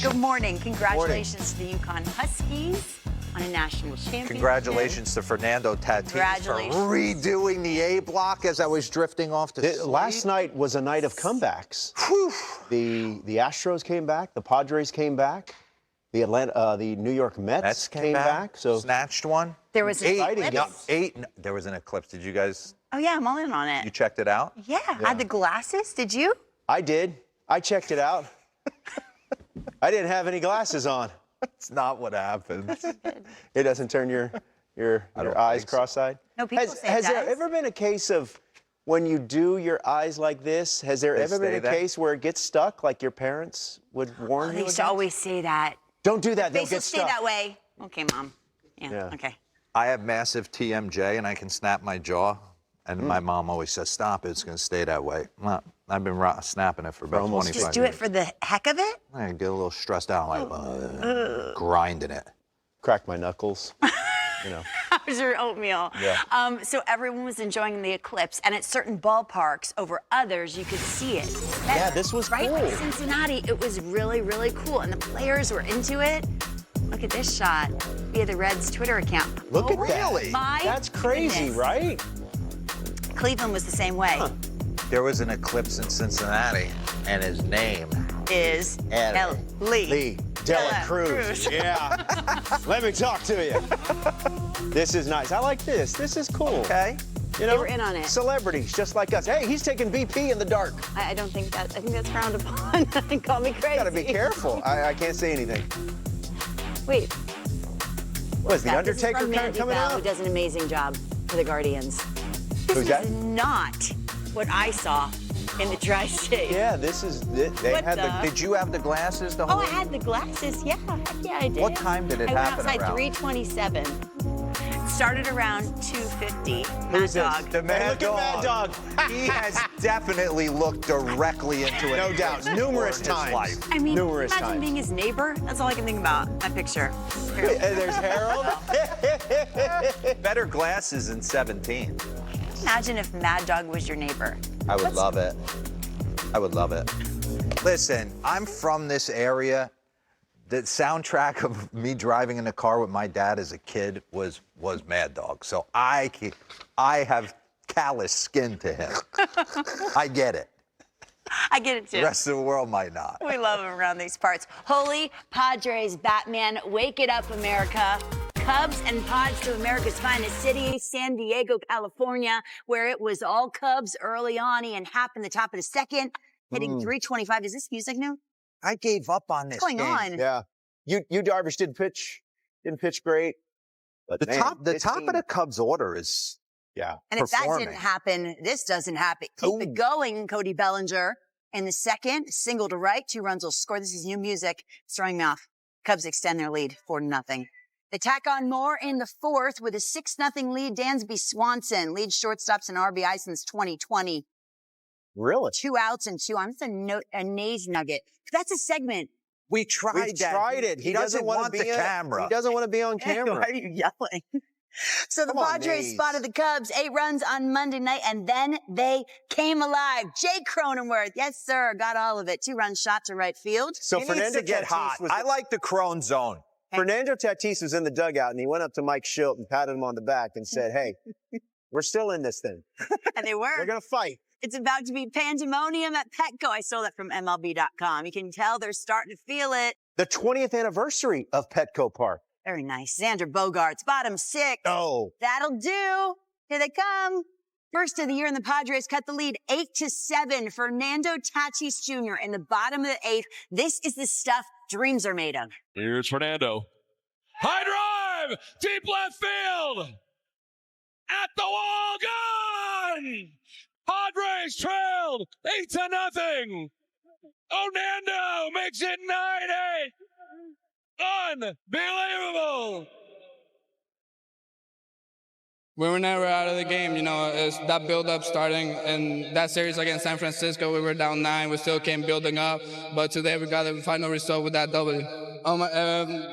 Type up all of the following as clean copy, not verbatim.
Good morning. Congratulations to the Yukon Huskies on a national championship. Congratulations to Fernando Tatis for redoing the A block as I was drifting off to sleep. Last night was a night of comebacks. Whew. The Astros came back. The Padres came back. The New York Mets came back. So snatched one. There was an eclipse. There was an eclipse. Did you guys? Oh yeah, I'm all in on it. You checked it out? Yeah. I had the glasses. Did you? I did. I checked it out. I didn't have any glasses on. That's not what happens. It doesn't turn your eyes cross-eyed? No, people say it Has there does. ever been a case of when you do your eyes like this, has there ever been a case where it gets stuck, like your parents would warn you They used against? to always say that. Don't do that, they'll Face get will stay stuck. that way. Okay, Mom. Yeah. Okay. I have massive TMJ and I can snap my jaw. And my mom always says, stop it, it's going to stay that way. Well, I've been snapping it for about 25 years. Just do it for the heck of it? I get a little stressed out, like grinding it. Crack my knuckles, you know. How's your oatmeal? Yeah. So everyone was enjoying the eclipse, and at certain ballparks over others, you could see it. Yeah, this was right? cool. In Cincinnati, it was really, really cool, and the players were into it. Look at this shot via the Reds' Twitter account. Look at really? My That's crazy, goodness. right? Cleveland was the same way. Huh. There was an eclipse in Cincinnati, and his name Is Lee Dela Cruz. Yeah. Let me talk to you. This is nice. I like this. This is cool. Okay. You know, They were in on it. Celebrities just like us. Hey, he's taking BP in the dark. I don't think that. I think that's frowned upon. Call me crazy. Gotta be careful. I can't say anything. Wait. What is the This is Undertaker from Mandy coming Bell, who out? does an amazing job for the Guardians. This Who's that? is not what I saw in the tri-state. Yeah, this is. They What had the- Did you have the glasses the Oh, whole I had the glasses. Yeah, yeah, I did. What time did it I happen went outside around? 3:27. Started around 2:50. Who's this? Mad Dog. The Mad Look at Mad Dog. He has definitely looked directly into it. No doubt. Numerous times. Life. I mean, Numerous imagine times. being his neighbor. That's all I can think about. That picture. And there's Harold. Better glasses than 17. Imagine if Mad Dog was your neighbor. I would love it. I would love it. Listen, I'm from this area. The soundtrack of me driving in the car with my dad as a kid was Mad Dog. So I have callous skin to him. I get it. I get it too. The rest of the world might not. We love him around these parts. Holy Padres, Batman, wake it up, America. Cubs and Pods to America's finest city, San Diego, California, where it was all Cubs early on. Ian Happ in the top of the second, hitting 325. Is this music new? I gave up on this. What's going on? Yeah. You Darvish didn't pitch great. But The man, top this of team- the Cubs order is And if that performing. didn't happen, this doesn't happen. Keep it going, Cody Bellinger. In the second, single to right, 2 runs will score. This is new music. It's throwing me off. Cubs extend their lead 4-0. They tack on more in the fourth with a 6-0 lead. Dansby Swanson leads shortstops and RBI since 2020. Really? 2 outs and 2 on. It's a Nays nugget. That's a segment. We tried We that. tried it. He doesn't want the camera. He doesn't want to be on camera. Why are you yelling? So the Come on, Padres Nays. spotted the Cubs 8 runs on Monday night, and then they came alive. Jay Cronenworth, yes, sir, got all of it. 2 runs shot to right field. So He needs Fernando to get Tatis hot. was I like the Crone zone. Fernando Tatis was in the dugout, and he went up to Mike Schilt and patted him on the back and said, "Hey, we're still in this thing. And they were. We're gonna fight." It's about to be pandemonium at Petco. I stole that from MLB.com. You can tell they're starting to feel it. The 20th anniversary of Petco Park. Very nice. Xander Bogaerts, bottom 6. Oh, That'll do. Here they come. First of the year, and the Padres cut the lead 8-7. Fernando Tatis Jr. in the bottom of the 8th. This is the stuff dreams are made of. Here's Fernando. High drive! Deep left field! At the wall, gone! Padres trailed 8-0. Onando makes it 9-8. Unbelievable! We were never out of the game, you know. It's that build-up starting in that series against San Francisco. We were down 9. We still came building up, but today we got the final result with that W.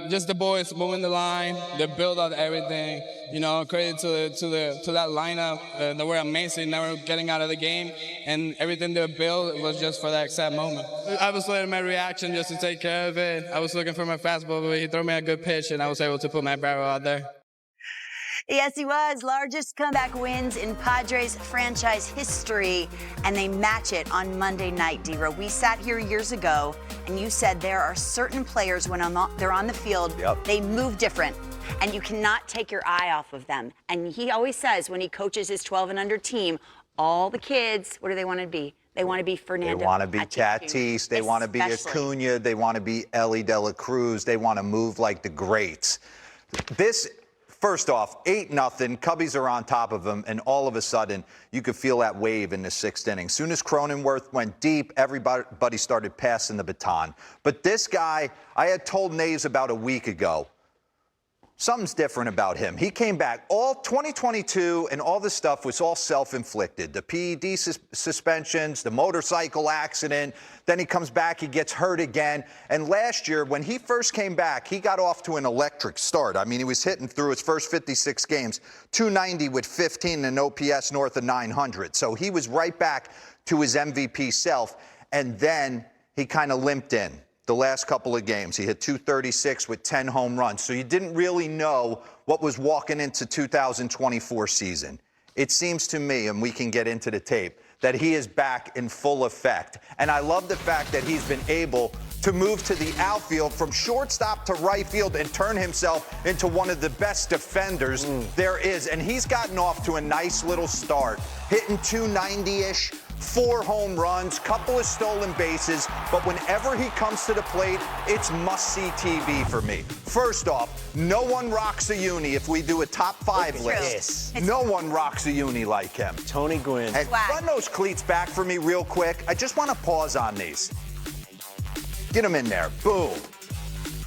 Just the boys moving the line, the build of everything. You know, credit to that lineup. They were amazing. They were getting out of the game, and everything they built was just for that exact moment. I was letting my reaction just to take care of it. I was looking for my fastball, but he threw me a good pitch, and I was able to put my barrel out there. Yes, he was. Largest comeback wins in Padres franchise history, and they match it on Monday night, Dero. We sat here years ago, and you said there are certain players when they're on the field, they move different, and you cannot take your eye off of them. And he always says when he coaches his 12 and under team, all the kids, what do they want to be? They want to be Fernando. They want to be Tatis. They want to be Acuna. They want to be Ellie De La Cruz. They want to move like the greats. First off, 8-0, Cubbies are on top of them, and all of a sudden, you could feel that wave in the 6th inning. Soon as Cronenworth went deep, everybody started passing the baton. But this guy, I had told Naves about a week ago, something's different about him. He came back. All 2022 and all this stuff was all self-inflicted. The PED suspensions, the motorcycle accident. Then he comes back, he gets hurt again. And last year, when he first came back, he got off to an electric start. I mean, he was hitting through his first 56 games, 290 with 15 and OPS north of 900. So he was right back to his MVP self. And then he kind of limped in. The last couple of games, he hit 236 with 10 home runs. So you didn't really know what was walking into 2024 season. It seems to me, and we can get into the tape, that he is back in full effect. And I love the fact that he's been able to move to the outfield from shortstop to right field and turn himself into one of the best defenders there is. And he's gotten off to a nice little start, hitting 290-ish. 4 home runs, couple of stolen bases, but whenever he comes to the plate, it's must-see TV for me. First off, no one rocks a uni if we do a top 5 list. No one rocks a uni like him. Tony Gwynn. And run those cleats back for me real quick. I just want to pause on these. Get them in there. Boom.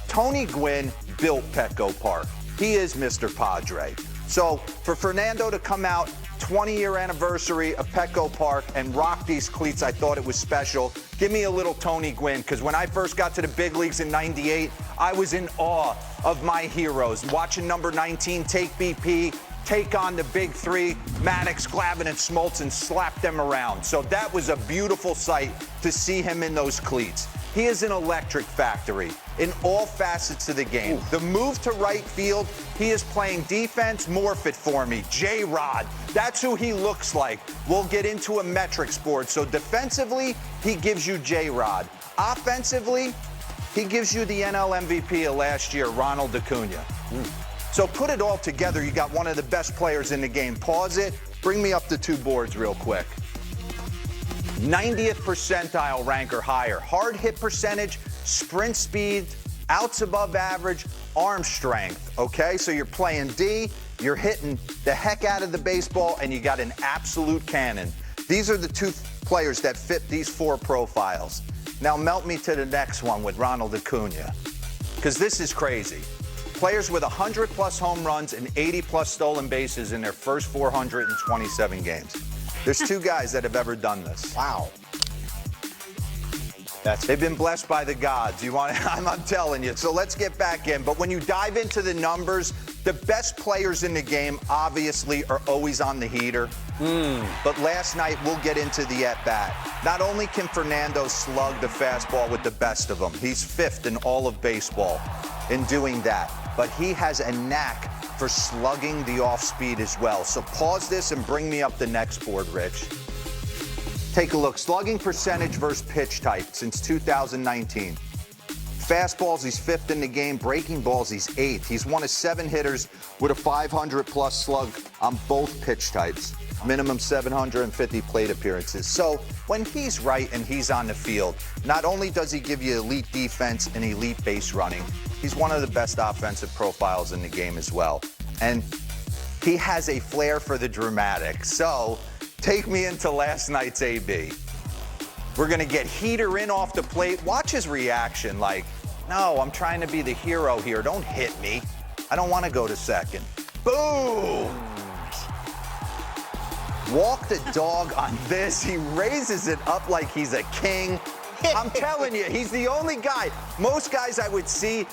Tony Gwynn built Petco Park. He is Mr. Padre. So for Fernando to come out 20-year anniversary of Petco Park and rock these cleats, I thought it was special. Give me a little Tony Gwynn, because when I first got to the big leagues in '98, I was in awe of my heroes. Watching number 19 take BP, take on the big 3, Maddox, Glavine, and Smoltz, and slap them around. So that was a beautiful sight to see him in those cleats. He is an electric factory in all facets of the game. The move to right field, he is playing defense. Morph it for me. J-Rod, that's who he looks like. We'll get into a metrics board. So defensively, he gives you J-Rod. Offensively, he gives you the NL MVP of last year, Ronald Acuna. So put it all together, you got one of the best players in the game. Pause it. Bring me up to 2 boards real quick. 90th percentile rank or higher. Hard hit percentage, sprint speed, outs above average, arm strength, okay? So you're playing D, you're hitting the heck out of the baseball, and you got an absolute cannon. These are the 2 players that fit these 4 profiles. Now melt me to the next one with Ronald Acuna, because this is crazy. Players with 100-plus home runs and 80-plus stolen bases in their first 427 games. There's 2 guys that have ever done this. Wow. They've been blessed by the gods. I'm telling you. So let's get back in. But when you dive into the numbers, the best players in the game obviously are always on the heater. But last night, we'll get into the at-bat. Not only can Fernando slug the fastball with the best of them, he's 5th in all of baseball in doing that. But he has a knack for slugging the off-speed as well. So pause this and bring me up the next board, Rich. Take a look. Slugging percentage versus pitch type since 2019. Fastballs, he's 5th in the game. Breaking balls, he's 8th. He's one of 7 hitters with a 500-plus slug on both pitch types. Minimum 750 plate appearances. So when he's right and he's on the field, not only does he give you elite defense and elite base running, he's one of the best offensive profiles in the game as well. And he has a flair for the dramatic. So take me into last night's AB. We're going to get heater in off the plate. Watch his reaction like, no, I'm trying to be the hero here. Don't hit me. I don't want to go to second. Boom! walk the dog on this. He raises it up like he's a king. I'm telling you, he's the only guy. Most guys I would see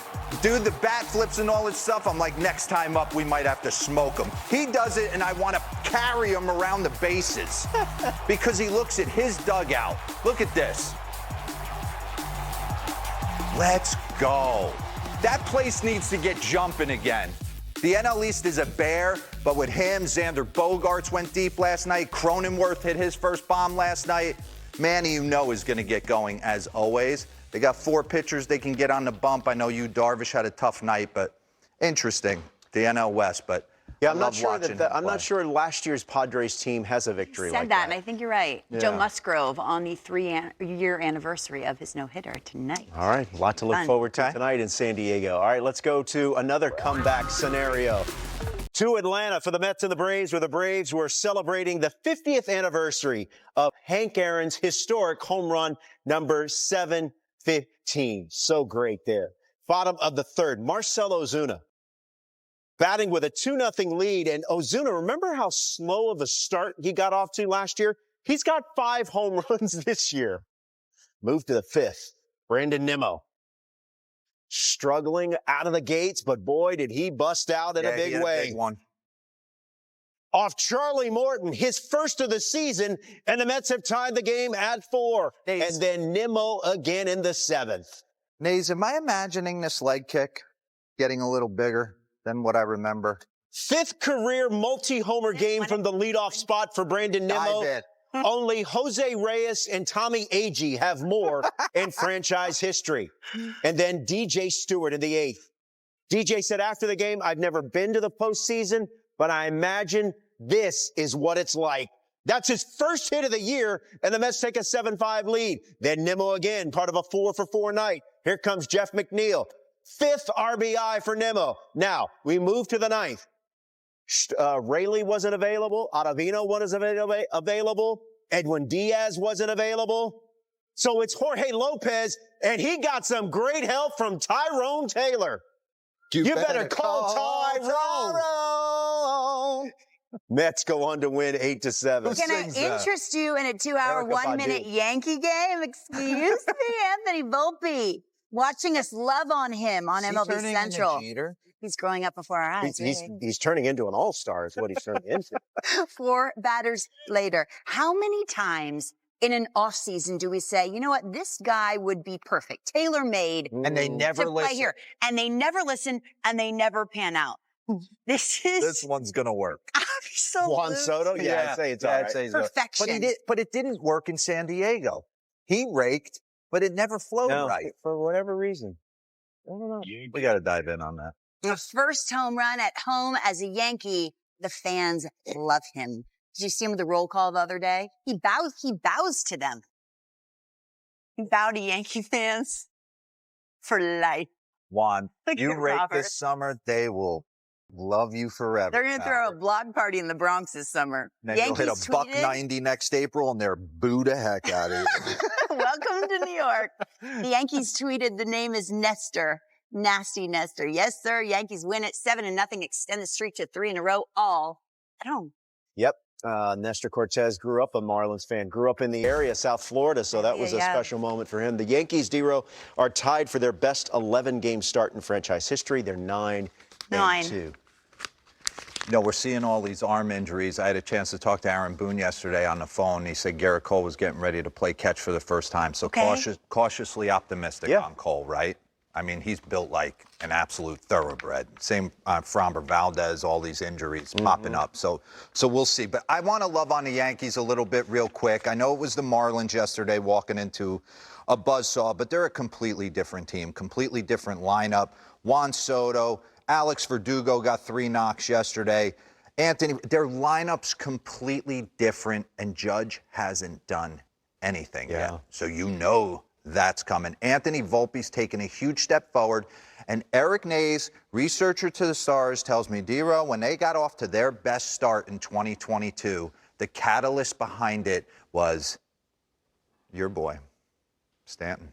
do the bat flips and all this stuff. I'm like, next time up, we might have to smoke him. He does it, and I want to carry him around the bases because he looks at his dugout. Look at this. Let's go. That place needs to get jumping again. The NL East is a bear, but with him, Xander Bogaerts went deep last night. Cronenworth hit his first bomb last night. Manny, you know, is going to get going as always. They got 4 pitchers they can get on the bump. I know you, Darvish, had a tough night, but interesting, the NL West. But yeah, I'm not sure last year's Padres team has a victory like that. And I think you're right. Yeah. Joe Musgrove on the 3-year anniversary of his no-hitter tonight. All right, a lot to look forward to tonight in San Diego. All right, let's go to another comeback scenario. To Atlanta for the Mets and the Braves, where the Braves were celebrating the 50th anniversary of Hank Aaron's historic home run number 715. So great there. Bottom of the third, Marcell Ozuna batting with a 2-0 lead. And Ozuna, remember how slow of a start he got off to last year? He's got 5 home runs this year. Moved to the 5th, Brandon Nimmo. Struggling out of the gates, but boy, did he bust out in a big way. Big one. Off Charlie Morton, his first of the season, and the Mets have tied the game at 4. And then Nimmo again in the 7th. Naze, am I imagining this leg kick getting a little bigger than what I remember? 5th career multi-homer game from the leadoff spot for Brandon Nimmo. Only Jose Reyes and Tommy Agee have more in franchise history. And then DJ Stewart in the 8th. DJ said after the game, I've never been to the postseason, but I imagine this is what it's like. That's his first hit of the year, and the Mets take a 7-5 lead. Then Nimmo again, part of a 4-for-4 night. Here comes Jeff McNeil. 5th RBI for Nimmo. Now, we move to the 9th. Rayleigh wasn't available. Ottavino wasn't available. Edwin Diaz wasn't available. So it's Jorge Lopez, and he got some great help from Tyrone Taylor. You better call Tyrone. Mets go on to win 8-7. We're going to interest you in a 2-hour, 1-minute Yankee game. Excuse me, Anthony Volpe. Watching us love on him on MLB Central. He's growing up before our eyes. He's turning into an all-star is what he's turning into. 4 batters later. How many times in an offseason do we say, you know what, this guy would be perfect, tailor-made. And they never listen. Play here. And they never listen, and they never pan out. This one's going to work. Absolute. Juan Soto? Yeah, I'd say it's all right. Perfection. But it didn't work in San Diego. He raked, but it never flowed right. For whatever reason. I don't know. We got to dive in on that. The first home run at home as a Yankee, the fans love him. Did you see him with the roll call the other day? He bows to them. He bowed to Yankee fans for life. Juan, you rake this summer, they will love you forever. They're going to throw a block party in the Bronx this summer. Then you'll hit a $190 next April, and they're boo the heck out of you. Welcome to New York. The Yankees tweeted, the name is Nestor. Nasty Nestor. Yes, sir. Yankees win it 7-0, extend the streak to 3 in a row, all at home. Yep. Nestor Cortez grew up a Marlins fan, grew up in the area, South Florida, so that was a special moment for him. The Yankees, D-Row, are tied for their best 11-game start in franchise history. They're 9-2. You know, we're seeing all these arm injuries. I had a chance to talk to Aaron Boone yesterday on the phone. He said Garrett Cole was getting ready to play catch for the first time. So cautiously optimistic on Cole, right? I mean, he's built like an absolute thoroughbred. Same Framber Valdez, all these injuries popping up. So we'll see. But I want to love on the Yankees a little bit real quick. I know it was the Marlins yesterday walking into a buzzsaw, but they're a completely different team, completely different lineup. Juan Soto, Alex Verdugo got 3 knocks yesterday. Anthony, their lineup's completely different, and Judge hasn't done anything yet. So you know that's coming. Anthony Volpe's taken a huge step forward. And Eric Nays, researcher to the stars, tells me, D-Row, when they got off to their best start in 2022, the catalyst behind it was your boy, Stanton.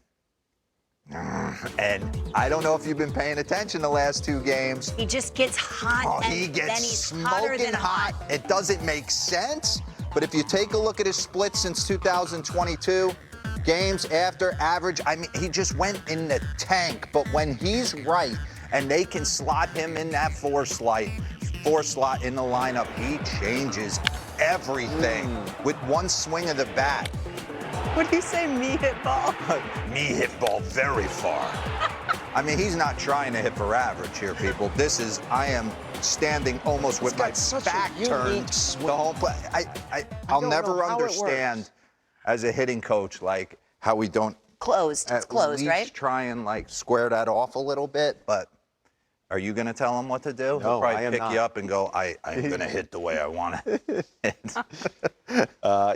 And I don't know if you've been paying attention the last 2 games. He just gets hot, and he gets then he's hotter than hot. It doesn't make sense. But if you take a look at his split since 2022, games after average, I mean, he just went in the tank. But when he's right and they can slot him in that four slot in the lineup, he changes everything with one swing of the bat. What do you say, me hit ball? Me hit ball very far. I mean, he's not trying to hit for average here, people. I am standing almost with my back turned the whole play. I'll never understand as a hitting coach, like, how we don't Closed. It's closed, right? Try and, like, square that off a little bit, but are you going to tell him what to do? No, He'll probably I am pick not. you up and go, I'm going to hit the way I want to hit.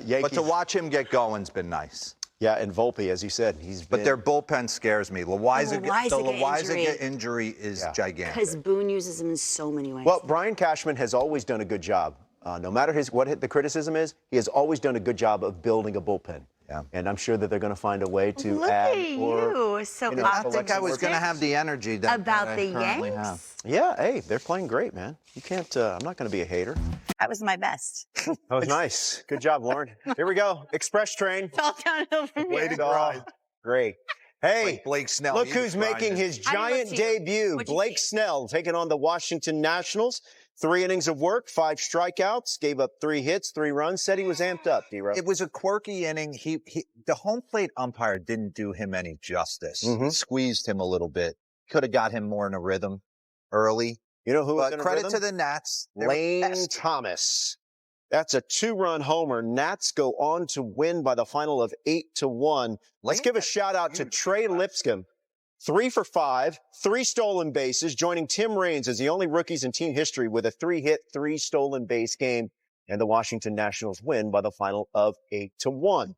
Yankees. But to watch him get going's been nice. Yeah, and Volpe, as you said, But their bullpen scares me. The Loaizaga injury is gigantic. Because Boone uses him in so many ways. Well, Brian Cashman has always done a good job. No matter what the criticism is, he has always done a good job of building a bullpen. Yeah. And I'm sure that they're going to find a way to Look add at you, so I think I was going to have the energy that about I the currently Yanks. have. Yeah, hey, they're playing great, man. You can't, I'm not going to be a hater. That was my best. That was nice. Good job, Lauren. Here we go. Express train. Fell downhill from Way here. to grind. Great. Hey, Like Blake Snell. look he was who's making grinding. his I didn't giant see him. debut. What'd you Blake see? Snell taking on the Washington Nationals. 3 innings of work, 5 strikeouts, gave up 3 hits, 3 runs, said he was amped up, D-Row. It was a quirky inning. The home plate umpire didn't do him any justice. Squeezed him a little bit. Could have got him more in a rhythm early. You know who was But in a credit rhythm? to the Nats. They were Lane best. Thomas. That's a 2-run homer. Nats go on to win by the final of 8-1. Let's Lane give a had shout out to huge Trey Lipscomb. 3 for 5, 3 stolen bases, joining Tim Raines as the only rookies in team history with a 3-hit, 3 stolen base game. And the Washington Nationals win by the final of 8-1.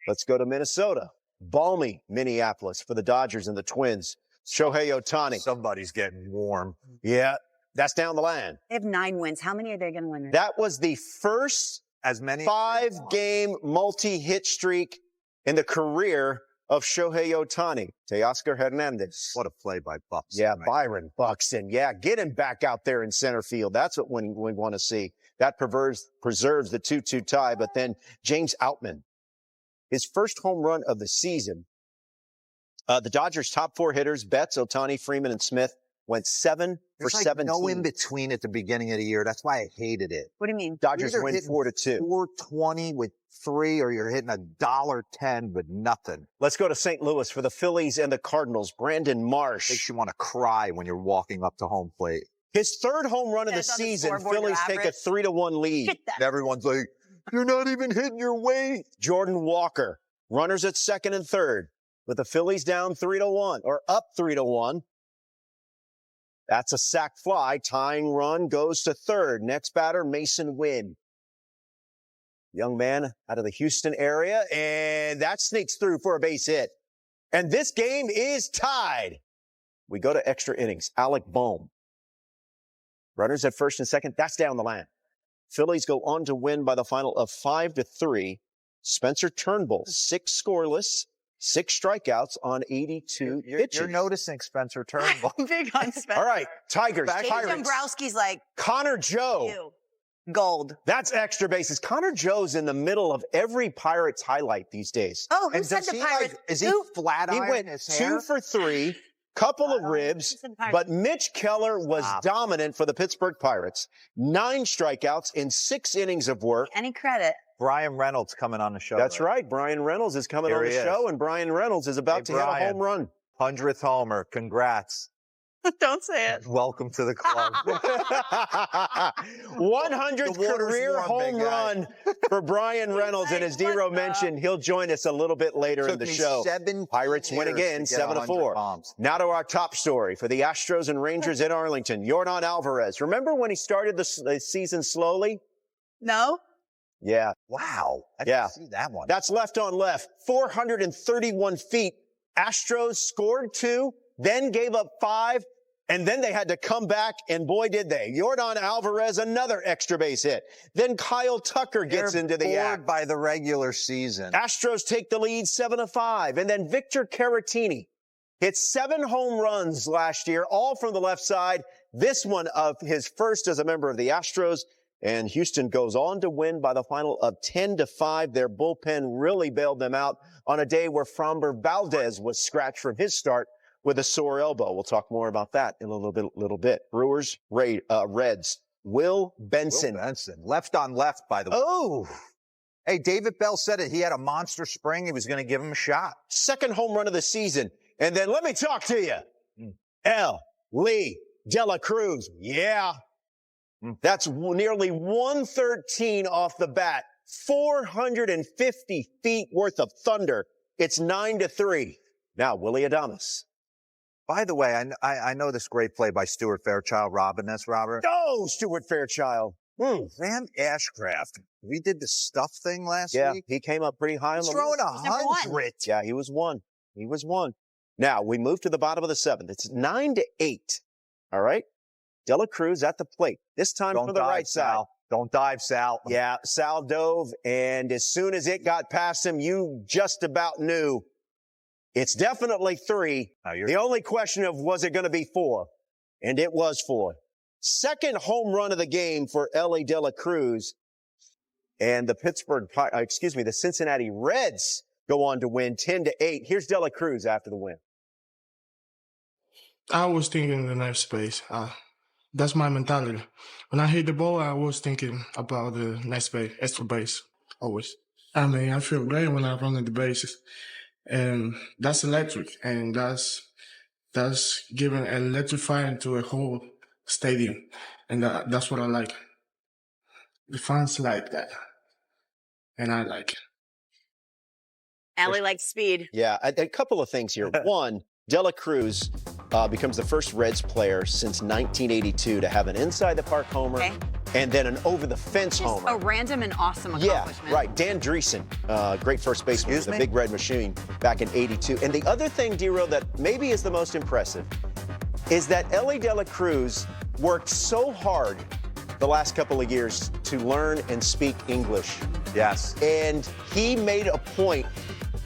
Let's go to Minnesota. Balmy Minneapolis for the Dodgers and the Twins. Shohei Ohtani. Somebody's getting warm. Yeah, that's down the line. They have 9 wins. How many are they going to win? That was the first As many 5-game multi-hit streak in the career of Shohei Ohtani. Teoscar Hernandez. What a play by Buxton. Yeah, right? Byron Buxton. Yeah, get him back out there in center field. That's what we want to see. That preserves the 2-2 tie. But then James Outman, his first home run of the season. The Dodgers' top 4 hitters, Betts, Ohtani, Freeman, and Smith, went 7 for There's like 17. no in between at the beginning of the year. That's why I hated it. What do you mean? Dodgers Either win hitting 4-2. 420 with 3, or you're hitting $1.10 with nothing. Let's go to St. Louis for the Phillies and the Cardinals. Brandon Marsh. Makes you want to cry when you're walking up to home plate. His 3rd home run of the That's on the season. scoreboard, Phillies your take a average. 3-1 lead. Get that. And everyone's like, you're not even hitting your weight. Jordan Walker, runners at 2nd and 3rd, with the Phillies down 3-1 or up 3-1. That's a sac fly. Tying run goes to 3rd. Next batter, Mason Wynn. Young man out of the Houston area, and that sneaks through for a base hit. And this game is tied. We go to extra innings. Alec Bohm. Runners at 1st and 2nd. That's down the line. Phillies go on to win by the final of 5-3. Spencer Turnbull, 6 scoreless, 6 strikeouts on 82 pitches. You're noticing Spencer Turnbull. I'm big on Spencer. All right, Tigers, Jake Pirates. Dombrowski's like, Connor Joe. ew. Gold. That's extra bases. Connor Joe's in the middle of every Pirates highlight these days. Oh, who And said does the he, Pirates? like, is he Who? flat He iron went his 2 hair? for 3, couple of ribs, Who said the Pirates? but Mitch Keller was dominant for the Pittsburgh Pirates. 9 strikeouts in 6 innings of work. Any credit? Brian Reynolds coming on the show. That's right. Brian Reynolds is coming Here on the he is. show, and Brian Reynolds is about Hey, to hit a Brian. home run. 100th homer. Congrats. Don't say it. Welcome to the club. 100th The water's career warm, home big guy. run for Brian Reynolds. And as D-Row mentioned, he'll join us a little bit later in Took the me show. 7 Pirates win years again, to get 100 7-4. bombs. Now to our top story for the Astros and Rangers in Arlington. Yordan Alvarez. Remember when he started the season slowly? No? Yeah. Wow. I Yeah. didn't see that one. That's left on left. 431 feet. Astros scored 2, then gave up 5, and then they had to come back, and boy, did they. Yordan Alvarez, another extra base hit. Then Kyle Tucker gets They're into the bored act. by the regular season. Astros take the lead 7-5. And then Victor Caratini hit 7 home runs last year, all from the left side. This one of his first as a member of the Astros. And Houston goes on to win by the final of 10-5. Their bullpen really bailed them out on a day where Framber Valdez was scratched from his start with a sore elbow. We'll talk more about that in a little bit. Brewers, Reds. Will Benson. Left on left, by the way. Oh! Hey, David Bell said it. He had a monster spring. He was going to give him a shot. Second home run of the season. And then let me talk to you. L. Lee De La Cruz. Yeah. That's nearly 113 off the bat. 450 feet worth of thunder. It's 9-3. Now, Willie Adames. By the way, I know this great play by Stuart Fairchild robbing this, Robert. Oh, Stuart Fairchild. Van Ashcraft. We did the stuff thing last week. Yeah, he came up pretty high on the throwing list. 100. Yeah, he was one. He was one. Now, we move to the bottom of the seventh. It's 9-8. All right? De La Cruz at the plate. This time for the right side. Sal. Don't dive, Sal. Yeah, Sal dove, and as soon as it got past him, you just about knew it's definitely 3. The only question of was it going to be 4? And it was 4. Second home run of the game for Ellie De La Cruz. And the Cincinnati Reds go on to win 10-8. Here's De La Cruz after the win. I was thinking the next space. That's my mentality. When I hit the ball, I was thinking about the next base, extra base, always. I mean, I feel great when I run at the bases. And that's electric. And that's giving electrifying to a whole stadium. And that's what I like. The fans like that. And I like it. Allie likes speed. Yeah, a couple of things here. One, De La Cruz becomes the first Reds player since 1982 to have an inside-the-park homer and then an over-the-fence homer. A random and awesome accomplishment. Yeah, right. Dan Dreesen, great first baseman with the Big Red Machine back in 82. And the other thing, Dero, that maybe is the most impressive is that Ellie De La Cruz worked so hard the last couple of years to learn and speak English. Yes. And he made a point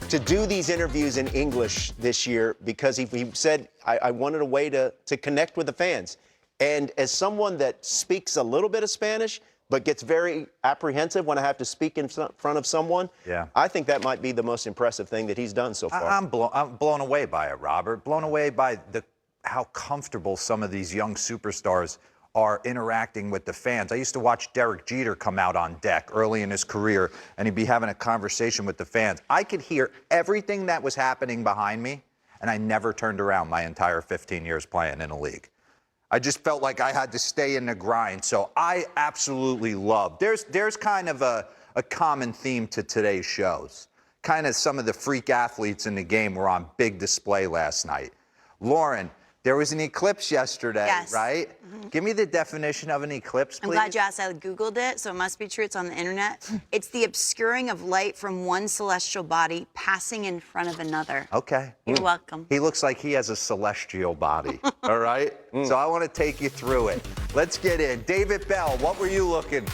to do these interviews in English this year because he said, I wanted a way to connect with the fans. And as someone that speaks a little bit of Spanish, but gets very apprehensive when I have to speak in front of someone, I think that might be the most impressive thing that he's done so far. I'm blown away by it, Robert. Blown away by how comfortable some of these young superstars are interacting with the fans. I used to watch Derek Jeter come out on deck early in his career, and he'd be having a conversation with the fans. I could hear everything that was happening behind me, and I never turned around my entire 15 years playing in a league. I just felt like I had to stay in the grind. So I absolutely love. There's kind of a common theme to today's shows. Kind of some of the freak athletes in the game were on big display last night. Lauren, there was an eclipse yesterday, right? Mm-hmm. Give me the definition of an eclipse, please. I'm glad you asked. I Googled it, so it must be true. It's on the internet. It's the obscuring of light from one celestial body passing in front of another. Okay. You're welcome. He looks like he has a celestial body, all right? So I want to take you through it. Let's get in. David Bell, what were you looking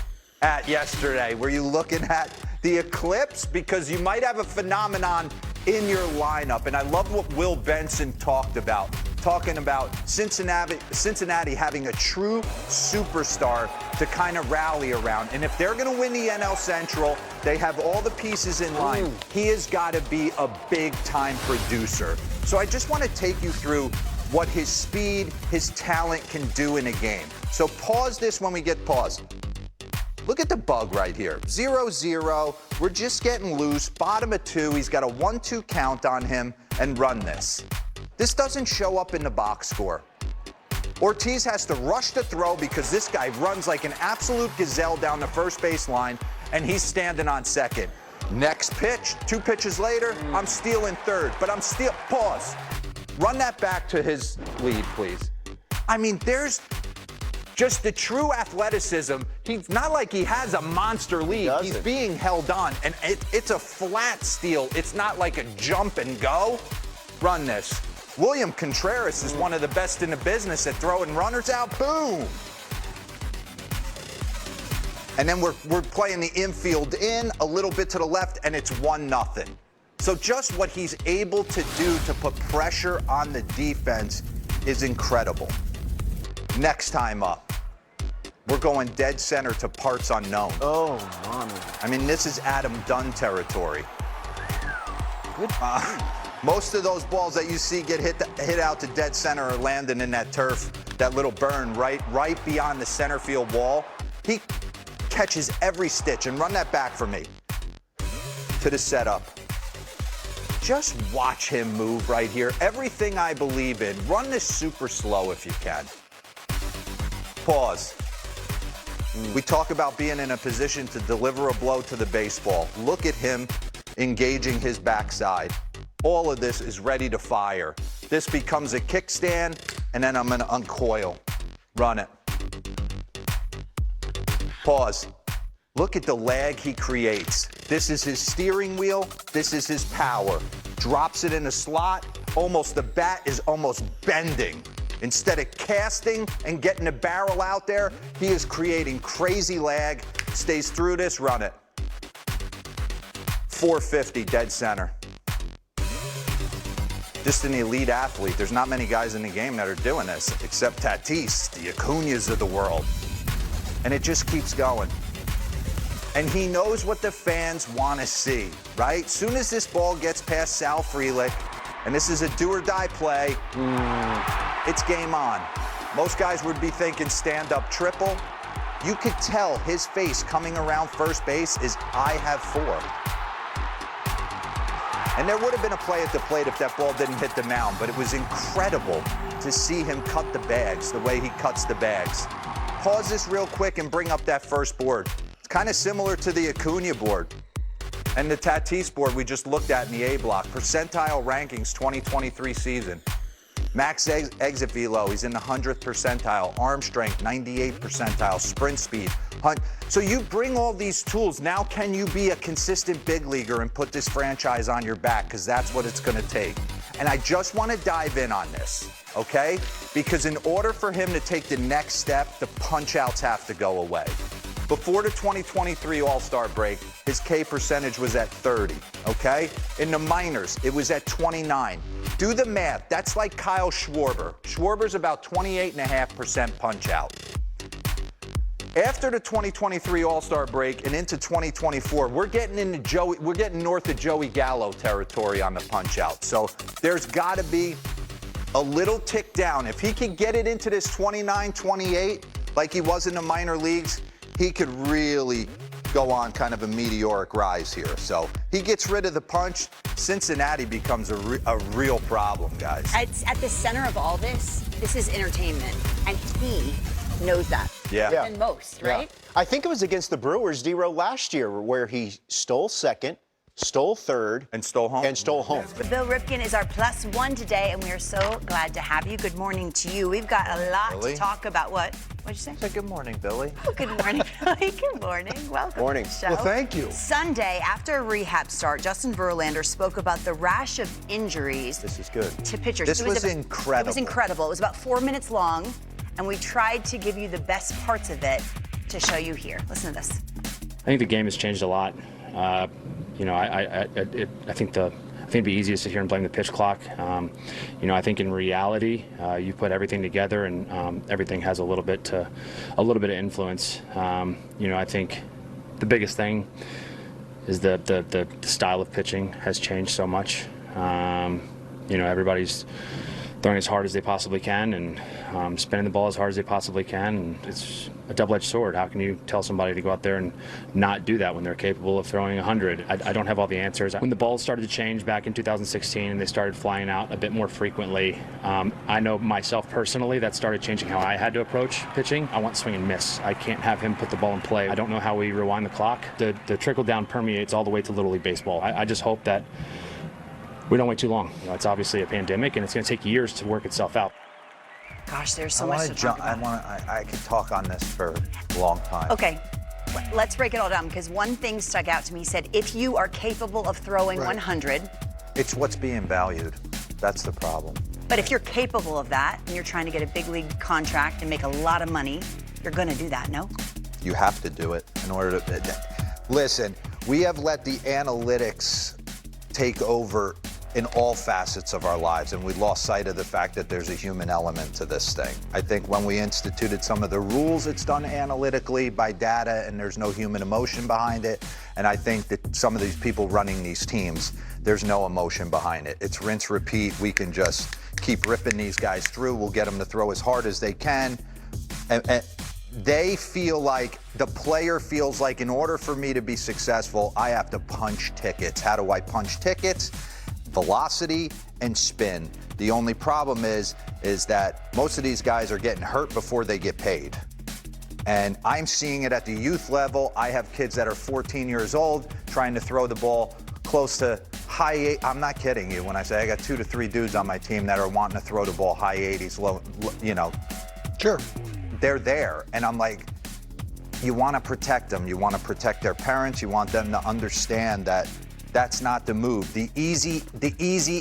at yesterday? Were you looking at the eclipse? Because you might have a phenomenon in your lineup. And I love what Will Benson talked about. Talking about Cincinnati having a true superstar to kind of rally around. And if they're going to win the NL Central, they have all the pieces in line. He has got to be a big-time producer. So I just want to take you through what his speed, his talent can do in a game. So pause this when we get paused. Look at the bug right here. 0-0. We're just getting loose. Bottom of 2. He's got a 1-2 count on him and run this. This doesn't show up in the box score. Ortiz has to rush to throw because this guy runs like an absolute gazelle down the first base line, and he's standing on second. Next pitch, 2 pitches later, I'm stealing third, but pause. Run that back to his lead, please. I mean, there's just the true athleticism. He's not like he has a monster lead. He's being held on, and it's a flat steal. It's not like a jump and go. Run this. William Contreras is one of the best in the business at throwing runners out. Boom! And then we're playing the infield in a little bit to the left, and it's 1-0. So just what he's able to do to put pressure on the defense is incredible. Next time up. We're going dead center to parts unknown. Oh, mommy. I mean, this is Adam Dunn territory. Most of those balls that you see get hit out to dead center are landing in that turf, that little burn right beyond the center field wall. He catches every stitch, and run that back for me to the setup. Just watch him move right here. Everything I believe in. Run this super slow if you can. Pause. We talk about being in a position to deliver a blow to the baseball. Look at him engaging his backside. All of this is ready to fire. This becomes a kickstand, and then I'm going to uncoil. Run it. Pause. Look at the lag he creates. This is his steering wheel. This is his power. Drops it in a slot. The bat is almost bending. Instead of casting and getting the barrel out there, he is creating crazy lag. Stays through this, run it. 450, dead center. Just an elite athlete. There's not many guys in the game that are doing this, except Tatis, the Acuñas of the world. And it just keeps going. And he knows what the fans want to see, right? Soon as this ball gets past Sal Frelick, and this is a do-or-die play, it's game on. Most guys would be thinking stand-up triple. You could tell his face coming around first base is, I have 4. And there would have been a play at the plate if that ball didn't hit the mound, but it was incredible to see him cut the bags the way he cuts the bags. Pause this real quick and bring up that first board. It's kind of similar to the Acuña board and the Tatis board we just looked at in the A block. Percentile rankings 2023 season. Max exit velo, he's in the 100th percentile. Arm strength, 98th percentile. Sprint speed. So you bring all these tools. Now can you be a consistent big leaguer and put this franchise on your back? Because that's what it's going to take. And I just want to dive in on this, okay? Because in order for him to take the next step, the punch-outs have to go away. Before the 2023 All-Star break, his K percentage was at 30, okay? In the minors, it was at 29. Do the math. That's like Kyle Schwarber. Schwarber's about 28.5% punch-out. After the 2023 All-Star break and into 2024, we're getting north of Joey Gallo territory on the punch-out. So there's got to be a little tick down. If he can get it into this 29, 28, like he was in the minor leagues, he could really go on kind of a meteoric rise here. So he gets rid of the punch. Cincinnati becomes a real problem, guys. At the center of all this is entertainment, and he knows that. Yeah. Than most, right? Yeah. I think it was against the Brewers, Dero, last year, where he stole second, stole third, and stole home. Bill Ripken is our +1 today, and we are so glad to have you. Good morning to you. We've got a lot to talk about. What'd you say? Say good morning, Billy. Oh, good morning, Billy. Good morning. Welcome Morning. to the show. Well, thank you. Sunday, after a rehab start, Justin Verlander spoke about the rash of injuries This is good. to pitchers. This was incredible. It was incredible. It was about 4 minutes long, and we tried to give you the best parts of it to show you here. Listen to this. I think the game has changed a lot. I think it'd be easiest to hear him blame the pitch clock. I think in reality, you put everything together, and everything has a little bit of influence. I think the biggest thing is the style of pitching has changed so much. Everybody's throwing as hard as they possibly can and spinning the ball as hard as they possibly can. And it's a double-edged sword. How can you tell somebody to go out there and not do that when they're capable of throwing 100? I don't have all the answers. When the balls started to change back in 2016 and they started flying out a bit more frequently, I know myself personally that started changing how I had to approach pitching. I want swing and miss. I can't have him put the ball in play. I don't know how we rewind the clock. The trickle-down permeates all the way to Little League Baseball. I just hope that we don't wait too long. It's obviously a pandemic, and it's going to take years to work itself out. Gosh, there's so much to talk about. I could talk on this for a long time. Okay, let's break it all down, because one thing stuck out to me. He said, if you are capable of throwing 100. It's what's being valued. That's the problem. But if you're capable of that, and you're trying to get a big league contract and make a lot of money, you're going to do that, no? You have to do it in order to. Listen, we have let the analytics take over in all facets of our lives, and we lost sight of the fact that there's a human element to this thing. I think when we instituted some of the rules, it's done analytically by data, and there's no human emotion behind it. And I think that some of these people running these teams, there's no emotion behind it. It's rinse, repeat. We can just keep ripping these guys through. We'll get them to throw as hard as they can. And they feel like, the player feels like, in order for me to be successful, I have to punch tickets. How do I punch tickets? Velocity and spin. The only problem is that most of these guys are getting hurt before they get paid. And I'm seeing it at the youth level. I have kids that are 14 years old trying to throw the ball close to high 80s. I'm not kidding you when I say I got 2 to 3 dudes on my team that are wanting to throw the ball high 80s, low, you know. Sure. They're there. And I'm like, you want to protect them. You want to protect their parents. You want them to understand that that's not the move. The easy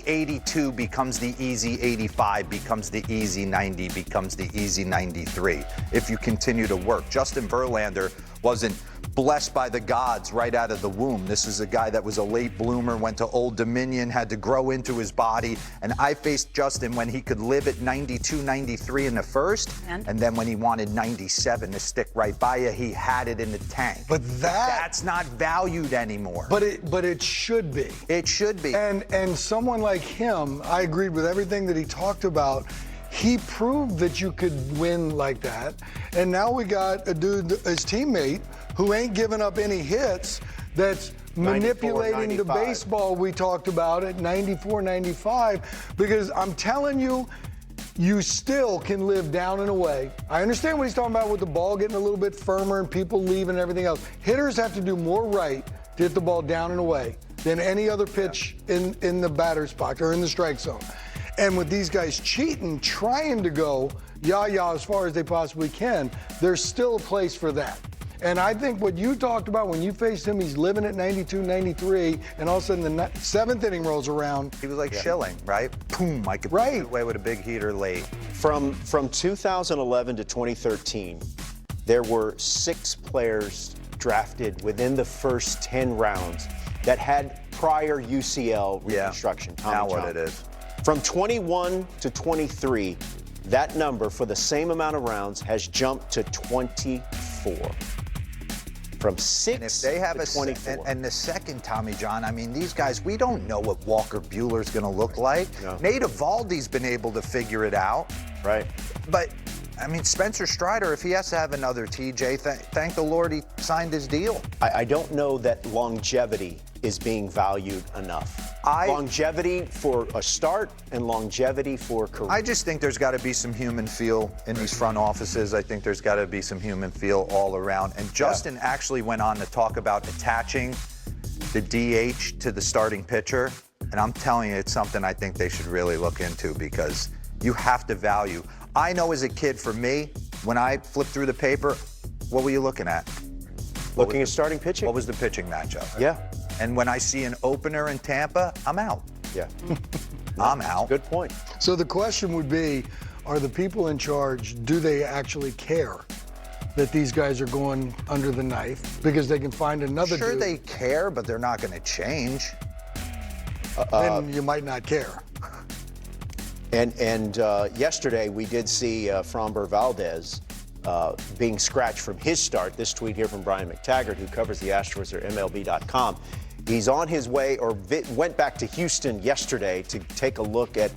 82 becomes the easy 85, becomes the easy 90, becomes the easy 93 if you continue to work. Justin Verlander wasn't blessed by the gods right out of the womb. This is a guy that was a late bloomer, went to Old Dominion, had to grow into his body. And I faced Justin when he could live at 92, 93 in the first. And then when he wanted 97 to stick right by you, he had it in the tank. But that's not valued anymore. But it should be. It should be. And someone like him, I agreed with everything that he talked about. He proved that you could win like that. And now we got a dude, his teammate, who ain't giving up any hits, that's manipulating the baseball we talked about at 94, 95. Because I'm telling you, you still can live down and away. I understand what he's talking about with the ball getting a little bit firmer and people leaving and everything else. Hitters have to do more right to hit the ball down and away than any other pitch in the batter's box or in the strike zone. And with these guys cheating, trying to go yah-yah as far as they possibly can, there's still a place for that. And I think what you talked about when you faced him, he's living at 92, 93, and all of a sudden the seventh inning rolls around. He was like Schilling, right? Boom, I could put it away with a big heater late. From 2011 to 2013, there were 6 players drafted within the first 10 rounds that had prior UCL reconstruction. Now what it is. From 21 to 23, that number for the same amount of rounds has jumped to 24. From 6 to 24. And the second, Tommy John, I mean, these guys, we don't know what Walker Buehler's going to look like. No. Nate Eovaldi's been able to figure it out. Right. But, I mean, Spencer Strider, if he has to have another TJ, thank the Lord he signed his deal. I don't know that longevity is being valued enough. Longevity for a start and longevity for career. I just think there's got to be some human feel in these front offices. I think there's got to be some human feel all around. And Justin actually went on to talk about attaching the DH to the starting pitcher. And I'm telling you, it's something I think they should really look into because you have to value. I know as a kid, for me, when I flipped through the paper, what were you looking at? Looking at starting pitching. What was the pitching matchup? Yeah. And when I see an opener in Tampa, I'm out. Yeah. I'm out. Good point. So the question would be, are the people in charge, do they actually care that these guys are going under the knife because they can find another Sure dude? they care, but they're not going to change. Then you might not care. And yesterday we did see Framber Valdez being scratched from his start. This tweet here from Brian McTaggart, who covers the Astros at MLB.com. He's on his way, or went back to Houston yesterday to take a look at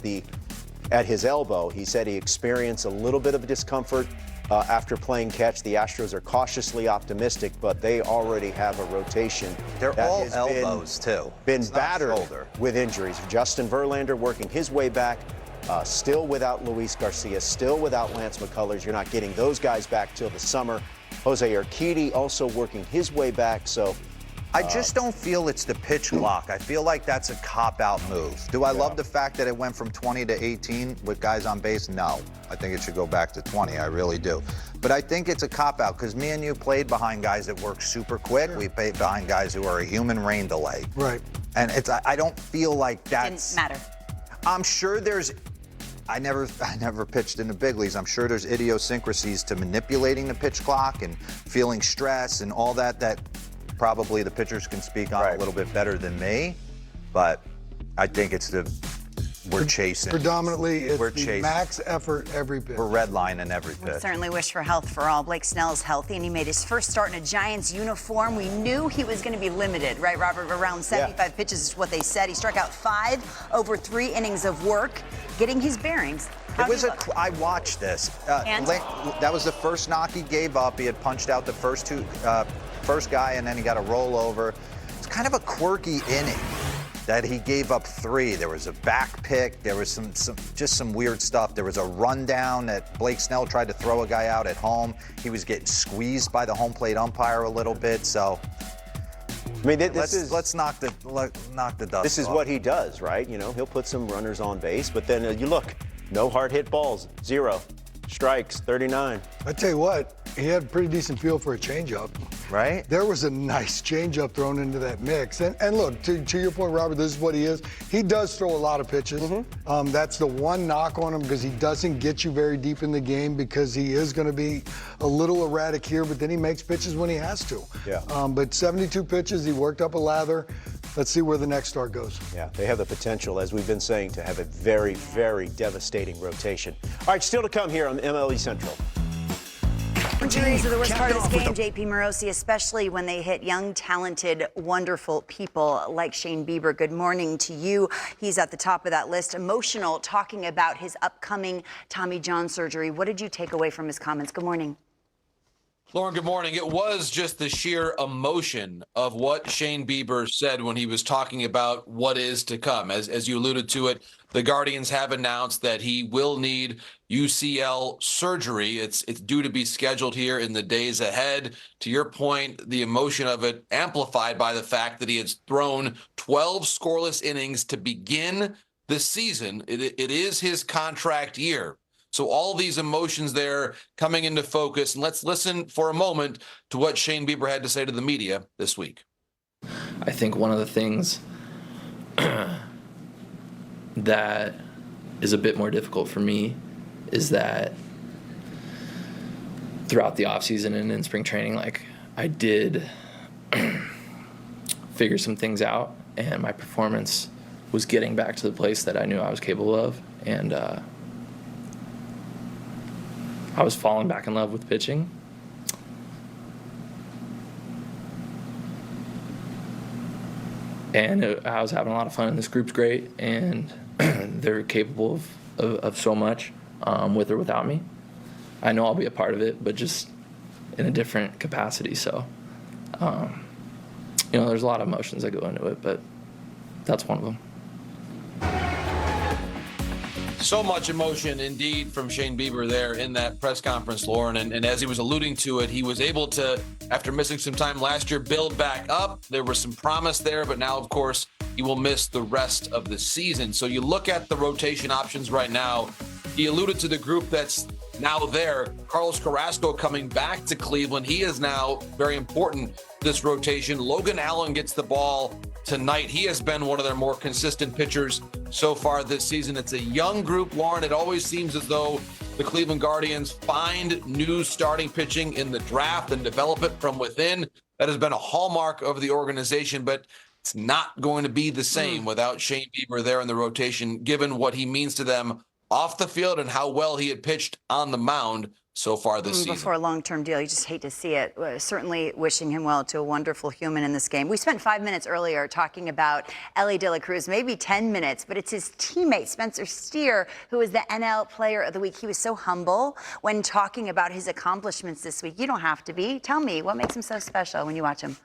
his elbow. He said he experienced a little bit of discomfort after playing catch. The Astros are cautiously optimistic, but they already have a rotation. They're that all has elbows, too. Been It's not battered shoulder. with injuries. Justin Verlander working his way back. Still without Luis Garcia, still without Lance McCullers. You're not getting those guys back till the summer. Jose Urquidy also working his way back. So I just don't feel it's the pitch clock. I feel like that's a cop-out move. Do I love the fact that it went from 20 to 18 with guys on base? No. I think it should go back to 20. I really do. But I think it's a cop-out because me and you played behind guys that work super quick. We played behind guys who are a human rain delay. Right. And I don't feel like that's... Didn't matter. I'm sure there's... I never pitched in the big leagues. I'm sure there's idiosyncrasies to manipulating the pitch clock and feeling stress and all that probably the pitchers can speak on a little bit better than me. But I think we're chasing. Predominantly, it's We're the chasing. max effort every pitch. We're redlining every We pitch. certainly wish for health for all. Blake Snell's healthy, and he made his first start in a Giants uniform. We knew he was going to be limited, right, Robert? Around 75 pitches is what they said. He struck out 5 over 3 innings of work, getting his bearings. I watched this. And? That was the first knock he gave up. He had punched out the first guy, and then he got a rollover. It's kind of a quirky inning that he gave up 3. There was a back pick. There was some weird stuff. There was a rundown that Blake Snell tried to throw a guy out at home. He was getting squeezed by the home plate umpire a little bit. So, I mean, let's knock the dust. This is off. what he does, right? You know, he'll put some runners on base, but then you look, no hard hit balls, 0 strikes, 39. I tell you what, he had a pretty decent feel for a changeup. Right? There was a nice changeup thrown into that mix. And look, to your point, Robert, this is what he is. He does throw a lot of pitches. That's the one knock on him, because he doesn't get you very deep in the game, because he is going to be a little erratic here, but then he makes pitches when he has to. Yeah. But 72 pitches, he worked up a lather. Let's see where the next start goes. Yeah, they have the potential, as we've been saying, to have a very, very devastating rotation. All right, still to come here on MLB Central. Injuries are the worst part of this game, JP Morosi, especially when they hit young, talented, wonderful people like Shane Bieber. Good morning to you. He's at the top of that list. Emotional, talking about his upcoming Tommy John surgery. What did you take away from his comments? Good morning. Lauren, good morning. It was just the sheer emotion of what Shane Bieber said when he was talking about what is to come. As you alluded to it, the Guardians have announced that he will need UCL surgery. It's due to be scheduled here in the days ahead. To your point, the emotion of it amplified by the fact that he has thrown 12 scoreless innings to begin the season. It is his contract year. So all these emotions there coming into focus. And let's listen for a moment to what Shane Bieber had to say to the media this week. I think one of the things that is a bit more difficult for me is that throughout the offseason and in spring training, like, I did figure some things out, and my performance was getting back to the place that I knew I was capable of. And I was falling back in love with pitching. And I was having a lot of fun, and this group's great, and they're capable of so much with or without me. I know I'll be a part of it, but just in a different capacity. So, there's a lot of emotions that go into it, but that's one of them. So much emotion indeed from Shane Bieber there in that press conference, Lauren. And as he was alluding to it, he was able to, after missing some time last year, build back up. There was some promise there, but now, of course, he will miss the rest of the season. So you look at the rotation options right now. He alluded to the group that's now there. Carlos Carrasco coming back to Cleveland. He is now very important to this rotation. Logan Allen gets the ball tonight. He has been one of their more consistent pitchers so far this season. It's a young group, Lauren. It always seems as though the Cleveland Guardians find new starting pitching in the draft and develop it from within. That has been a hallmark of the organization, but it's not going to be the same without Shane Bieber there in the rotation, given what he means to them off the field and how well he had pitched on the mound so far this season. Before a long-term deal, you just hate to see it. Certainly wishing him well, to a wonderful human in this game. We spent 5 minutes earlier talking about Elly De La Cruz, maybe 10 minutes, but it's his teammate, Spencer Steer, who is the NL Player of the Week. He was so humble when talking about his accomplishments this week. You don't have to be. Tell me, what makes him so special when you watch him?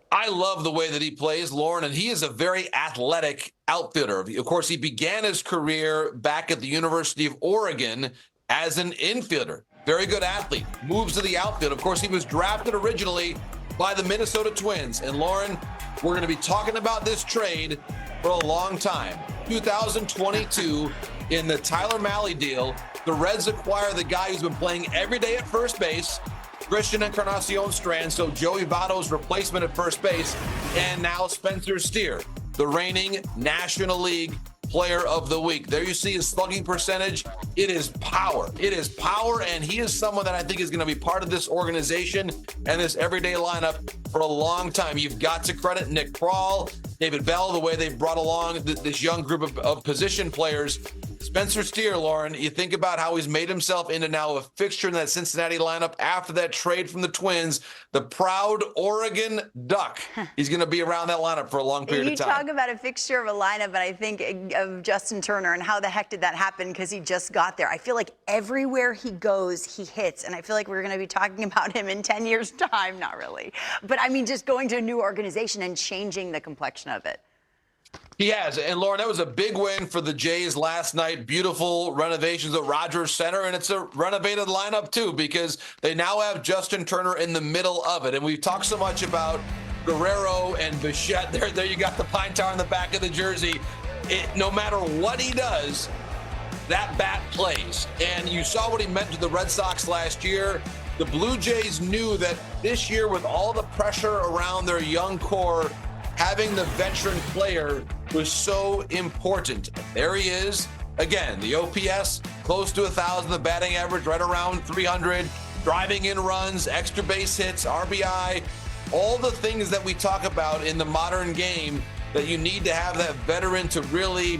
I love the way that he plays, Lauren, and he is a very athletic outfielder. Of course, he began his career back at the University of Oregon as an infielder. Very good athlete, moves to the outfield. Of course, he was drafted originally by the Minnesota Twins. And Lauren, we're going to be talking about this trade for a long time. 2022, in the Tyler Mahle deal, the Reds acquire the guy who's been playing every day at first base, Christian Encarnacion Strand, so Joey Votto's replacement at first base, and now Spencer Steer, the reigning National League Player of the Week. There you see his slugging percentage. It is power. It is power, and he is someone that I think is going to be part of this organization and this everyday lineup for a long time. You've got to credit Nick Krall David Bell, the way they brought along this young group of position players. Spencer Steer, Lauren, you think about how he's made himself into now a fixture in that Cincinnati lineup after that trade from the Twins, the proud Oregon Duck. He's going to be around that lineup for a long period of time. You talk about a fixture of a lineup, and I think of Justin Turner and how the heck did that happen because he just got there. I feel like everywhere he goes, he hits, and I feel like we're going to be talking about him in 10 years' time. Not really. But, I mean, just going to a new organization and changing the complexion of it. He has. And, Lauren, that was a big win for the Jays last night. Beautiful renovations at Rogers Center, and it's a renovated lineup, too, because they now have Justin Turner in the middle of it. And we've talked so much about Guerrero and Bichette. There you got the pine tar on the back of the jersey. No matter what he does, that bat plays. And you saw what he meant to the Red Sox last year. The Blue Jays knew that this year, with all the pressure around their young core, having the veteran player was so important. There he is. Again, the OPS, close to 1,000, the batting average right around 300, driving in runs, extra base hits, RBI, all the things that we talk about in the modern game that you need to have that veteran to really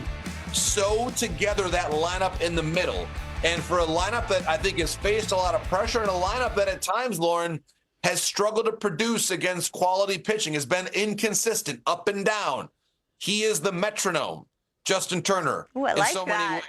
sew together that lineup in the middle. And for a lineup that I think has faced a lot of pressure, and a lineup that at times, Lauren, has struggled to produce against quality pitching, has been inconsistent, up and down. He is the metronome, Justin Turner. Ooh, I like that.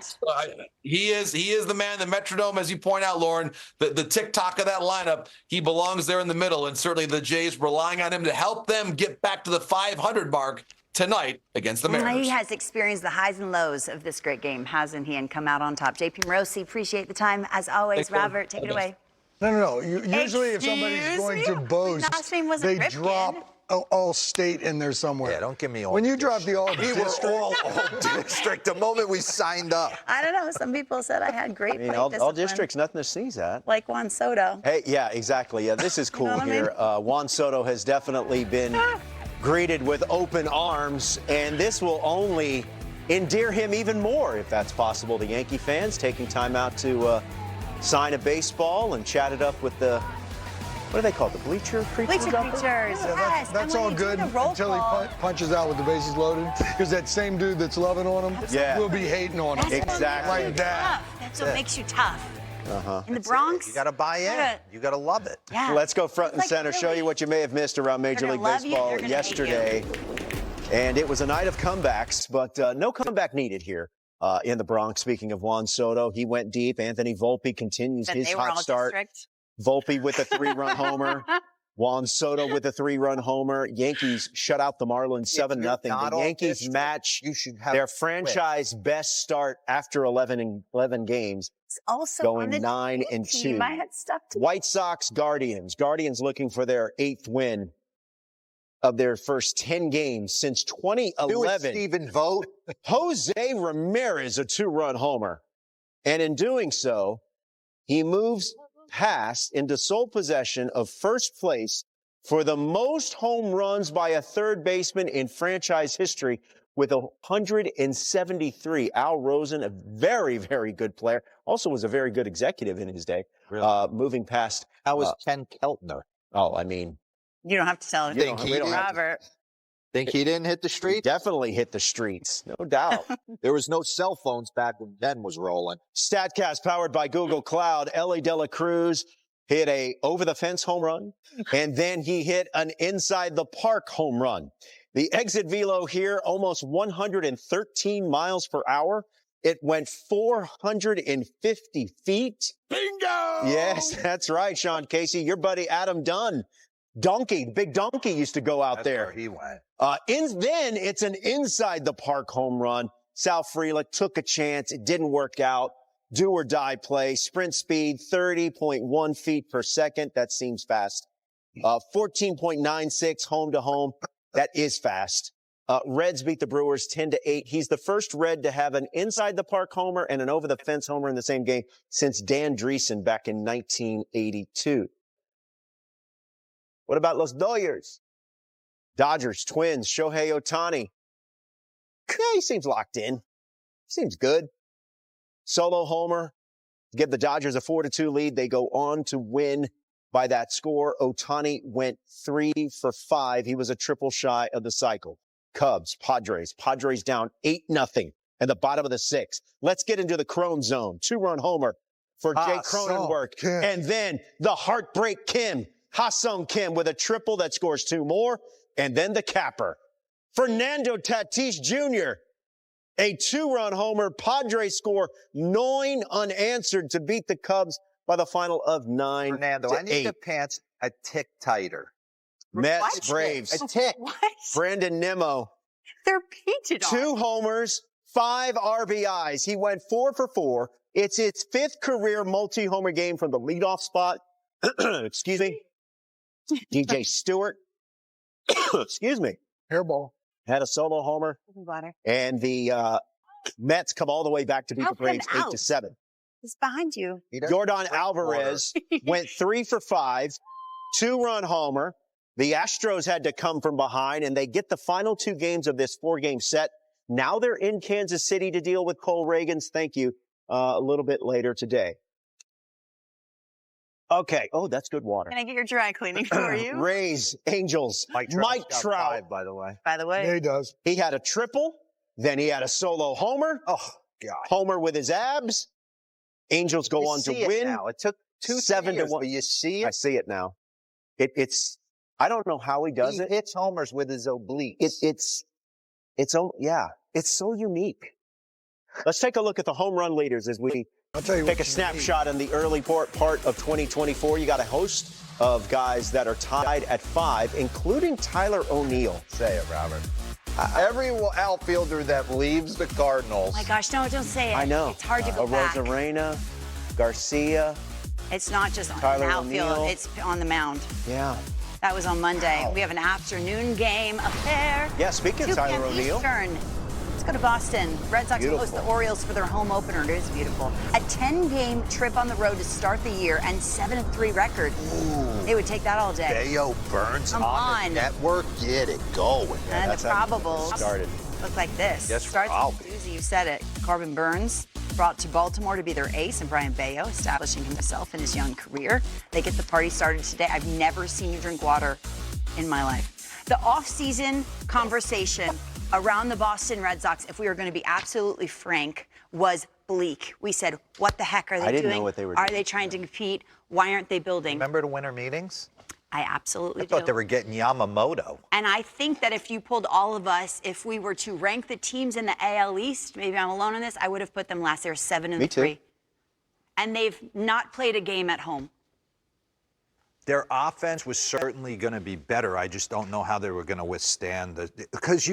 He is the man, the metronome, as you point out, Lauren, the tick-tock of that lineup. He belongs there in the middle, and certainly the Jays relying on him to help them get back to the 500 mark tonight against the Mariners. He has experienced the highs and lows of this great game, hasn't he, and come out on top. JP Morosi, appreciate the time. As always, Robert, take it away. No. Usually if somebody's going to boast, they drop all state in there somewhere. Yeah, don't give me all. When you drop the all we district. were all district the moment we signed up. I don't know. Some people said I had great plate discipline. All districts, nothing to sneeze at. Like Juan Soto. Hey, yeah, exactly. Yeah, this is cool here. Juan Soto has definitely been greeted with open arms, and this will only endear him even more, if that's possible. The Yankee fans taking time out to sign a baseball and chat it up with the, what do they call it, the bleacher creatures? Bleacher creatures, yes. That's all good until he punches out with the bases loaded, because that same dude that's loving on him will be hating on him. Exactly. Like that. That's what makes you tough. In the That's Bronx. You got to buy in. You got to love it. Yeah. Let's go front and center, show you what you may have missed around Major League Baseball yesterday. And it was a night of comebacks, but no comeback needed here in the Bronx. Speaking of Juan Soto, he went deep. Anthony Volpe continues his hot start. Volpe with a 3-run homer. Juan Soto with a 3-run homer. Yankees shut out the Marlins 7-0. The Yankees match their franchise best start after 11 games. Also going 9-2. I had stuff to White Sox, Guardians. Guardians looking for their 8th win of their first 10 games since 2011. Stephen Vogt. Jose Ramirez, a 2-run homer. And in doing so, he moves past into sole possession of first place for the most home runs by a third baseman in franchise history with 173. Al Rosen, a very, very good player, also was a very good executive in his day. Really? Moving past. How was Ken Keltner? Oh, I mean. You don't have to tell him. Robert. Think he didn't hit the streets? Definitely hit the streets, no doubt. There was no cell phones back when Ben was rolling. StatCast powered by Google Cloud. Ellie De La Cruz hit a over-the-fence home run, and then he hit an inside-the-park home run. The exit velo here, almost 113 miles per hour. It went 450 feet. Bingo! Yes, that's right, Sean Casey. Your buddy Adam Dunn. Donkey, big donkey used to go out there. Where he went. Then it's an inside the park home run. Sal Frelick took a chance. It didn't work out. Do or die play. Sprint speed, 30.1 feet per second. That seems fast. 14.96 home to home. That is fast. Reds beat the Brewers 10-8. He's the first Red to have an inside the park homer and an over the fence homer in the same game since Dan Dreesen back in 1982. What about Los Dodgers? Dodgers, Twins, Shohei Ohtani. Yeah, he seems locked in. Seems good. Solo homer. Give the Dodgers a 4-2 lead. They go on to win by that score. Ohtani went 3 for 5. He was a triple shy of the cycle. Cubs, Padres. Padres down 8-0 in the bottom of the 6th. Let's get into the Crone zone. 2-run homer for Jay Cronenworth. And then the heartbreak Kim, Ha-Sung Kim with a triple that scores 2 more. And then the capper, Fernando Tatis Jr., a 2-run homer. Padres score 9 unanswered to beat the Cubs by the final of 9-8. Fernando, I need the pants a tick tighter. Mets, Braves. A tick. What? Brandon Nimmo. They're painted on. 2 homers, 5 RBIs. He went 4 for 4. It's his 5th career multi-homer game from the leadoff spot. Excuse me. DJ Stewart. Excuse me. Hairball. Had a solo homer. And the Mets come all the way back to beat the Braves 8-7. He's behind you. Jordan Alvarez went 3 for 5, 2-run homer. The Astros had to come from behind, and they get the final 2 games of this 4-game set. Now they're in Kansas City to deal with Cole Reagans. Thank you. A little bit later today. Okay. Oh, that's good water. Can I get your dry cleaning for you? Rays, Angels, Mike Trout. 5, by the way. Yeah, he does. He had a triple. Then he had a solo homer. Oh, God. Homer with his abs. Angels go on to win. Now. It took 7-1. but you see it? I see it now. It's. I don't know how he does it. He hits homers with his obliques. It's so unique. Let's take a look at the home run leaders as we take a snapshot in the early part of 2024. You got a host of guys that are tied at 5, including Tyler O'Neill. Say it, Robert. Every outfielder that leaves the Cardinals. Oh my gosh, no, don't say it. I know. It's hard to go back. Rosarena, Garcia. It's not just on Tyler the outfield, O'Neill. it's on the mound. Yeah. That was on Monday. Wow. We have an afternoon game affair. Yeah, speaking of 2 Tyler p.m. O'Neill. Eastern. Let's go to Boston. Red Sox will host the Orioles for their home opener. It is beautiful. A 10-game trip on the road to start the year and 7-3 record. They would take that all day. Bayo Burns Come on the network. Get it going. And the probables started. look like this. Yes, Starts I'll with Doozy, you said it. Corbin Burns brought to Baltimore to be their ace, and Brian Bayo establishing himself in his young career. They get the party started today. I've never seen you drink water in my life. The off-season conversation around the Boston Red Sox, if we were going to be absolutely frank, was bleak. We said, what the heck are they doing? I didn't know what they were doing. Are they trying to compete? Why aren't they building? Remember the winter meetings? I absolutely I thought they were getting Yamamoto. And I think that if you pulled all of us, if we were to rank the teams in the AL East, maybe I'm alone in this, I would have put them last. They were 7-3. Me too. And they've not played a game at home. Their offense was certainly going to be better. I just don't know how they were going to withstand because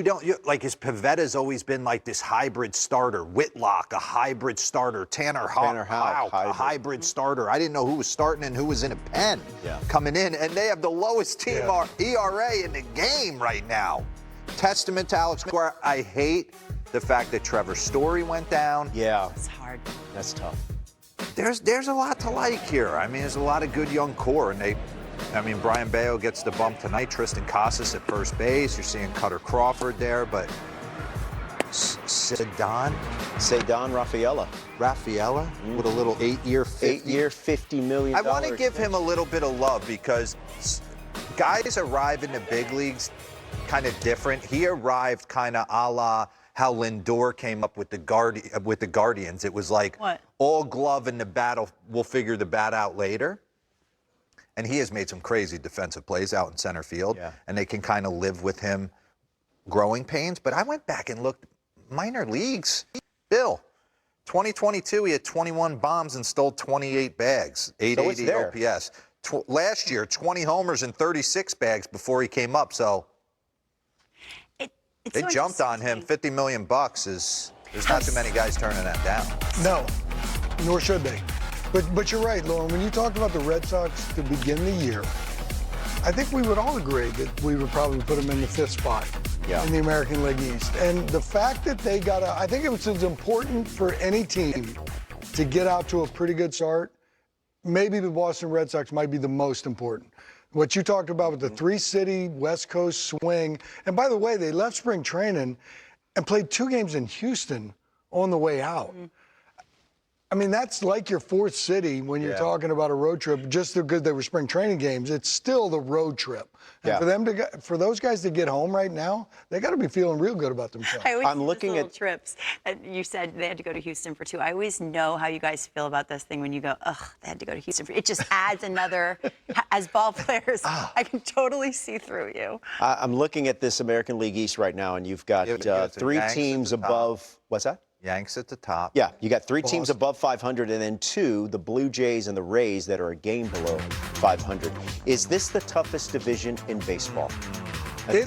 Pavetta's always been like this hybrid starter. Whitlock, a hybrid starter. Tanner Houck, a hybrid starter. I didn't know who was starting and who was in a pen coming in. And they have the lowest team ERA in the game right now. Testament to Alex Cora. I hate the fact that Trevor Story went down. Yeah. It's hard. That's tough. There's a lot to like here. I mean, there's a lot of good young core, and Brian Bayo gets the bump tonight. Tristan Casas at first base. You're seeing Cutter Crawford there, but Cedon Rafaela with a little 8-year, $50 million. I want to give him a little bit of love because guys arrive in the big leagues kind of different. He arrived kind of a la how Lindor came up with the Guardians. It was like all glove in the battle. We'll figure the bat out later. And he has made some crazy defensive plays out in center field, and they can kind of live with him growing pains. But I went back and looked minor leagues. Bill, 2022, he had 21 bombs and stole 28 bags, 880 OPS. Last year, 20 homers and 36 bags before he came up. So they jumped on him. $50 million there's not too many guys turning that down. No, nor should they. But you're right, Lauren. When you talked about the Red Sox to begin the year, I think we would all agree that we would probably put them in the 5th spot in the American League East. And the fact that they I think it was as important for any team to get out to a pretty good start. Maybe the Boston Red Sox might be the most important. What you talked about with the 3-city West Coast swing. And by the way, they left spring training and played 2 games in Houston on the way out. I mean, that's like your fourth city when you're talking about a road trip. Just because they were spring training games, it's still the road trip. And for those guys to get home right now, they got to be feeling real good about themselves. I'm looking at trips. You said they had to go to Houston for 2. I always know how you guys feel about this thing when you go, ugh, they had to go to Houston for. It just adds another. As ball players, I can totally see through you. I'm looking at this American League East right now, and you've got 3 teams above. What's that? Yanks at the top. Yeah, you got 3 teams above 500, and then 2, the Blue Jays and the Rays, that are a game below 500. Is this the toughest division in baseball? I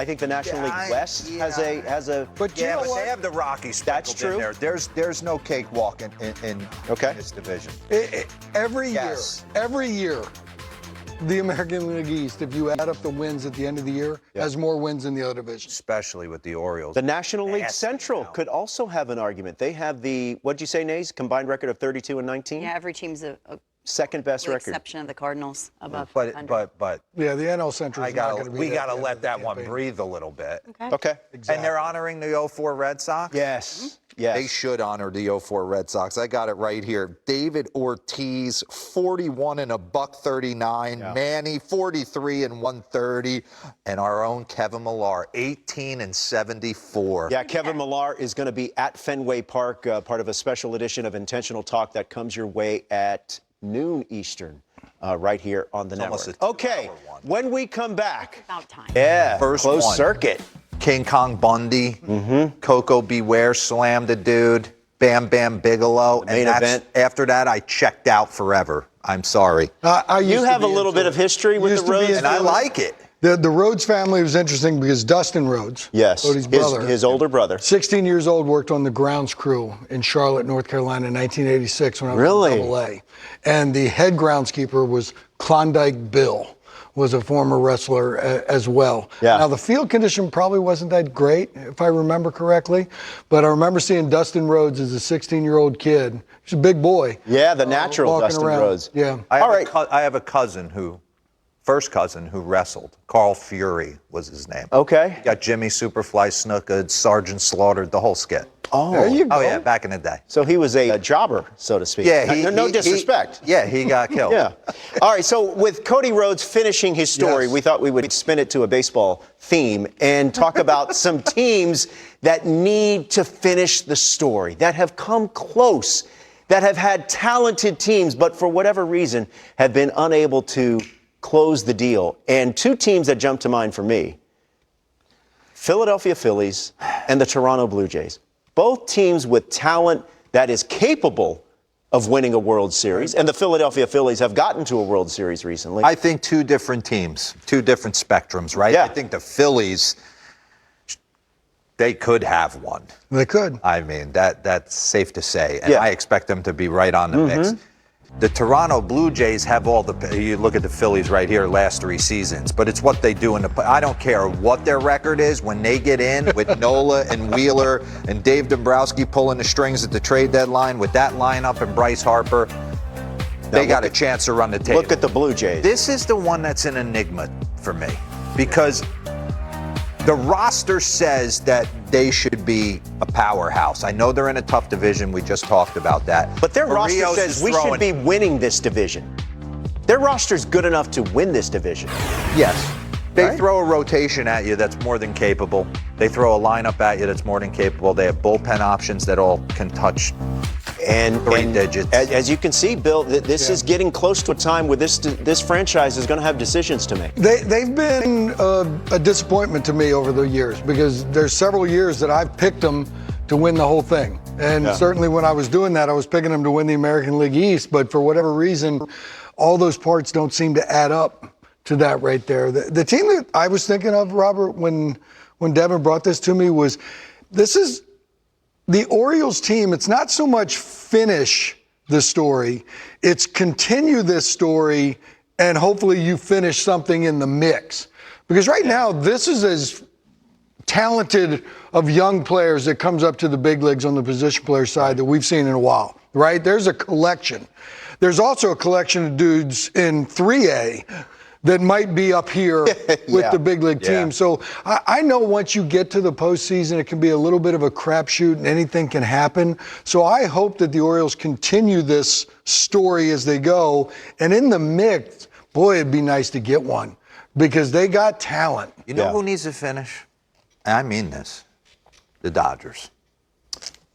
think the National League West has a. But they have the Rockies. That's true. In there. There's no cakewalk in this division. Every year, the American League East, if you add up the wins at the end of the year, has more wins than the other divisions. Especially with the Orioles. The National League Central could also have an argument. They have the, what'd you say, Nays? Combined record of 32-19? Yeah, every team's a second best record. Exception of the Cardinals above but 500. Yeah, the NL Central is not going to be. We got to let that one breathe a little bit. Okay. Exactly. And they're honoring the 04 Red Sox? Yes. They should honor the 04 Red Sox. I got it right here. David Ortiz, 41 and $139. Yeah. Manny, 43 and 130. And our own Kevin Millar, 18 and 74. Yeah, Kevin Millar is going to be at Fenway Park, part of a special edition of Intentional Talk that comes your way at noon Eastern, right here on the network. Okay, when we come back. About time. Yeah, first closed one. Circuit. King Kong Bundy, Coco Beware slammed a dude, Bam Bam Bigelow. The main event. After that, I checked out forever. I'm sorry. You have a little bit of history with the Rhodes, and I like it. The Rhodes family was interesting because Dustin Rhodes, Cody's brother, his older brother, 16 years old, worked on the grounds crew in Charlotte, North Carolina in 1986 when I was in AA. And the head groundskeeper was Klondike Bill, was a former wrestler as well. Yeah. Now, the field condition probably wasn't that great, if I remember correctly, but I remember seeing Dustin Rhodes as a 16-year-old kid. He's a big boy. Yeah, the natural Dustin around. Rhodes. Yeah. I have a cousin first cousin who wrestled. Carl Fury was his name. Okay. He got Jimmy Superfly Snuka, Sergeant Slaughtered, the whole skit. Oh, there you go. Oh, yeah, back in the day. So he was a jobber, so to speak. Yeah, no disrespect. He got killed. Yeah. All right, so with Cody Rhodes finishing his story, we thought we would spin it to a baseball theme and talk about some teams that need to finish the story, that have come close, that have had talented teams, but for whatever reason have been unable to close the deal. And 2 teams that jump to mind for me, Philadelphia Phillies and the Toronto Blue Jays. Both teams with talent that is capable of winning a World Series. And the Philadelphia Phillies have gotten to a World Series recently. I think 2 different teams, 2 different spectrums, right? Yeah. I think the Phillies, they could have one. They could. I mean, that's safe to say. And I expect them to be right on the mix. The Toronto Blue Jays have you look at the Phillies right here, last 3 seasons, but it's what they do I don't care what their record is when they get in with Nola and Wheeler and Dave Dombrowski pulling the strings at the trade deadline with that lineup and Bryce Harper, they got a chance to run the table. Look at the Blue Jays. This is the one that's an enigma for me because the roster says that they should be a powerhouse. I know they're in a tough division. We just talked about that. But their roster says we should be winning this division. Their roster's good enough to win this division. Yes. They throw a rotation at you that's more than capable. They throw a lineup at you that's more than capable. They have bullpen options that all can touch three digits. As you can see, Bill, this is getting close to a time where this franchise is going to have decisions to make. They've been a disappointment to me over the years because there's several years that I've picked them to win the whole thing. And certainly when I was doing that, I was picking them to win the American League East. But for whatever reason, all those parts don't seem to add up to that right there. The team that I was thinking of, Robert, when Devin brought this to me was, this is the Orioles team. It's not so much finish the story, it's continue this story and hopefully you finish something in the mix. Because right now, this is as talented of young players that comes up to the big leagues on the position player side that we've seen in a while, right? There's a collection. There's also a collection of dudes in 3A that might be up here with the big league team. So I know once you get to the postseason, it can be a little bit of a crapshoot and anything can happen. So I hope that the Orioles continue this story as they go. And in the mix, boy, it'd be nice to get one because they got talent. You know who needs to finish? And I mean this. The Dodgers.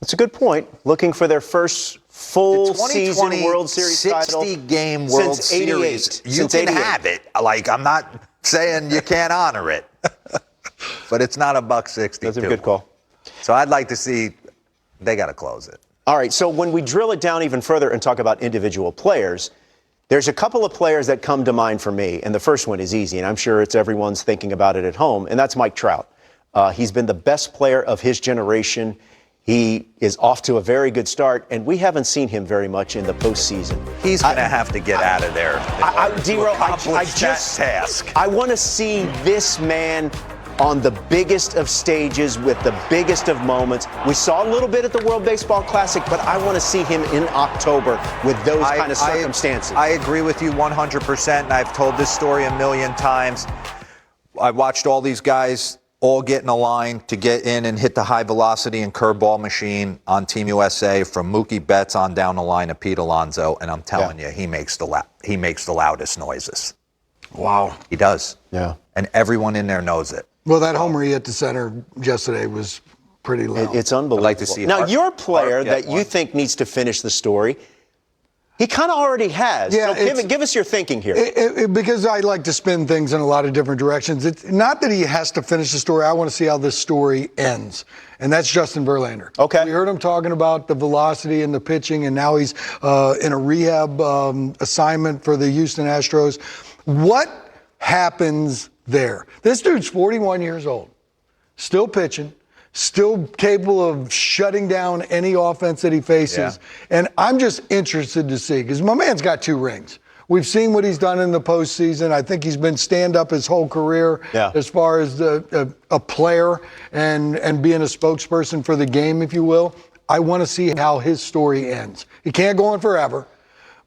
That's a good point. Looking for their first full season World Series title. 60-game World Series. You can have it. Like, I'm not saying you can't honor it. But it's not $1.62. That's a good call. So I'd like to see, they got to close it. All right, so when we drill it down even further and talk about individual players, there's a couple of players that come to mind for me, and the first one is easy, and I'm sure it's everyone's thinking about it at home, and that's Mike Trout. He's been the best player of his generation. He is off to a very good start, and we haven't seen him very much in the postseason. He's going to have to get out of there. I want to see this man on the biggest of stages with the biggest of moments. We saw a little bit at the World Baseball Classic, but I want to see him in October with those kind of circumstances. I agree with you 100%, and I've told this story a million times. I watched all these guys all get in a line to get in and hit the high velocity and curveball machine on Team USA, from Mookie Betts on down the line to Pete Alonso, and I'm telling you, he makes the loudest noises. Wow. He does. Yeah. And everyone in there knows it. Well, that homer he hit to center yesterday was pretty loud. It's unbelievable. I'd like to see now, your player that you think needs to finish the story, he kind of already has. Yeah, so give us your thinking here. Because I like to spin things in a lot of different directions. It's not that he has to finish the story. I want to see how this story ends. And that's Justin Verlander. Okay. We heard him talking about the velocity and the pitching, and now he's in a rehab assignment for the Houston Astros. What happens there? This dude's 41 years old, still pitching, still capable of shutting down any offense that he faces. Yeah. And I'm just interested to see, because my man's got 2 rings. We've seen what he's done in the postseason. I think he's been stand-up his whole career as far as a player and being a spokesperson for the game, if you will. I want to see how his story ends. He can't go on forever,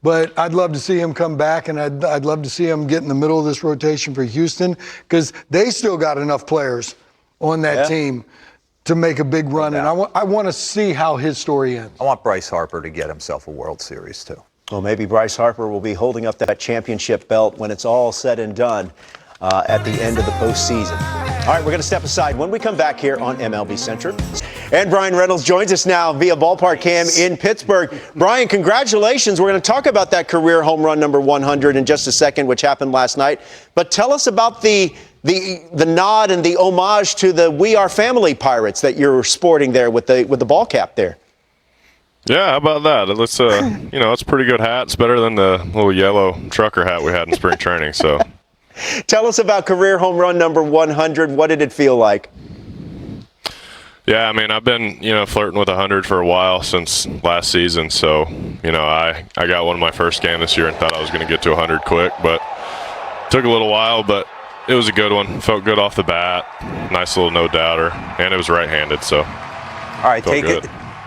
but I'd love to see him come back, and I'd love to see him get in the middle of this rotation for Houston, because they still got enough players on that team to make a big run, and I want to see how his story ends. I want Bryce Harper to get himself a World Series, too. Well, maybe Bryce Harper will be holding up that championship belt when it's all said and done at the end of the postseason. All right, we're going to step aside when we come back here on MLB Central. And Brian Reynolds joins us now via Ballpark Cam in Pittsburgh. Brian, congratulations. We're going to talk about that career home run number 100 in just a second, which happened last night. But tell us about the nod and the homage to the We Are Family Pirates that you're sporting there with the ball cap there. Yeah, how about that? It looks, it's a pretty good hat. It's better than the little yellow trucker hat we had in spring training. So, tell us about career home run number 100. What did it feel like? Yeah, I mean, I've been, flirting with 100 for a while since last season. So, I got one in my first game this year and thought I was going to get to 100 quick, but took a little while, but it was a good one. Felt good off the bat. Nice little no-doubter, and it was right-handed, so. All right,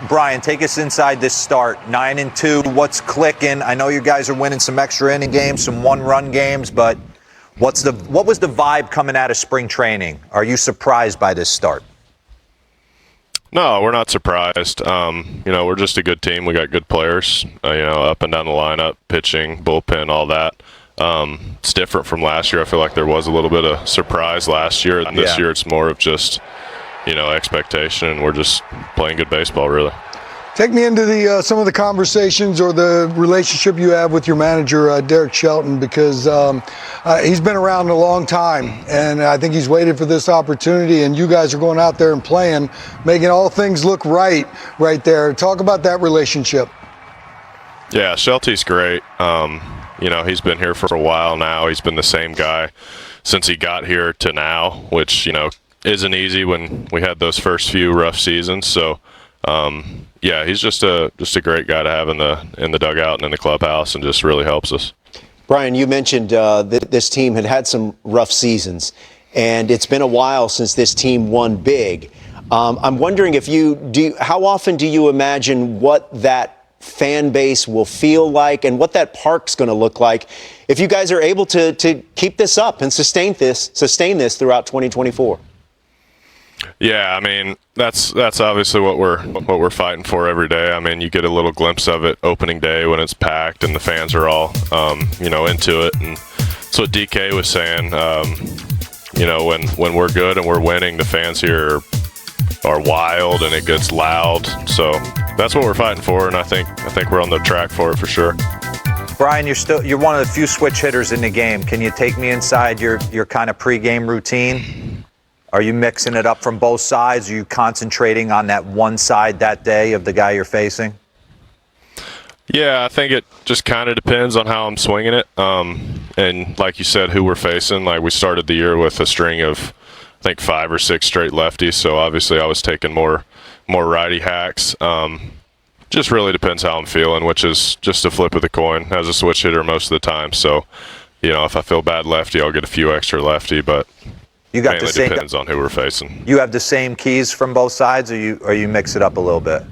Brian, take us inside this start. 9-2, what's clicking? I know you guys are winning some extra inning games, some one-run games, but what was the vibe coming out of spring training? Are you surprised by this start? No, we're not surprised. We're just a good team. We got good players, up and down the lineup, pitching, bullpen, all that. It's different from last year. I feel like there was a little bit of surprise last year. And this year it's more of just, expectation, and we're just playing good baseball, really. Take me into some of the conversations or the relationship you have with your manager, Derek Shelton, because he's been around a long time, and I think he's waited for this opportunity, and you guys are going out there and playing, making all things look right there. Talk about that relationship. Yeah, Shelty's great. He's been here for a while now. He's been the same guy since he got here to now, which, isn't easy when we had those first few rough seasons. So, he's just a great guy to have in the dugout and in the clubhouse, and just really helps us. Brian, you mentioned that this team had some rough seasons, and it's been a while since this team won big. I'm wondering how often do you imagine what that fan base will feel like and what that park's going to look like if you guys are able to keep this up and sustain this throughout 2024. Yeah, I mean, that's obviously what we're fighting for every day. I mean, you get a little glimpse of it opening day when it's packed and the fans are all, into it. And that's what DK was saying. When we're good and we're winning, the fans here are wild and it gets loud. So that's what we're fighting for, and I think we're on the track for it for sure. Brian, you're one of the few switch hitters in the game. Can you take me inside your kind of pregame routine? Are you mixing it up from both sides? Are you concentrating on that one side that day of the guy you're facing? Yeah, I think it just kind of depends on how I'm swinging it. And like you said, who we're facing. Like, we started the year with a string of, I think, 5 or 6 straight lefties. So obviously I was taking more righty hacks. Just really depends how I'm feeling, which is just a flip of the coin as a switch hitter most of the time. So, if I feel bad lefty, I'll get a few extra lefty, but you got mainly the same, depends on who we're facing. You have the same keys from both sides, or you mix it up a little bit?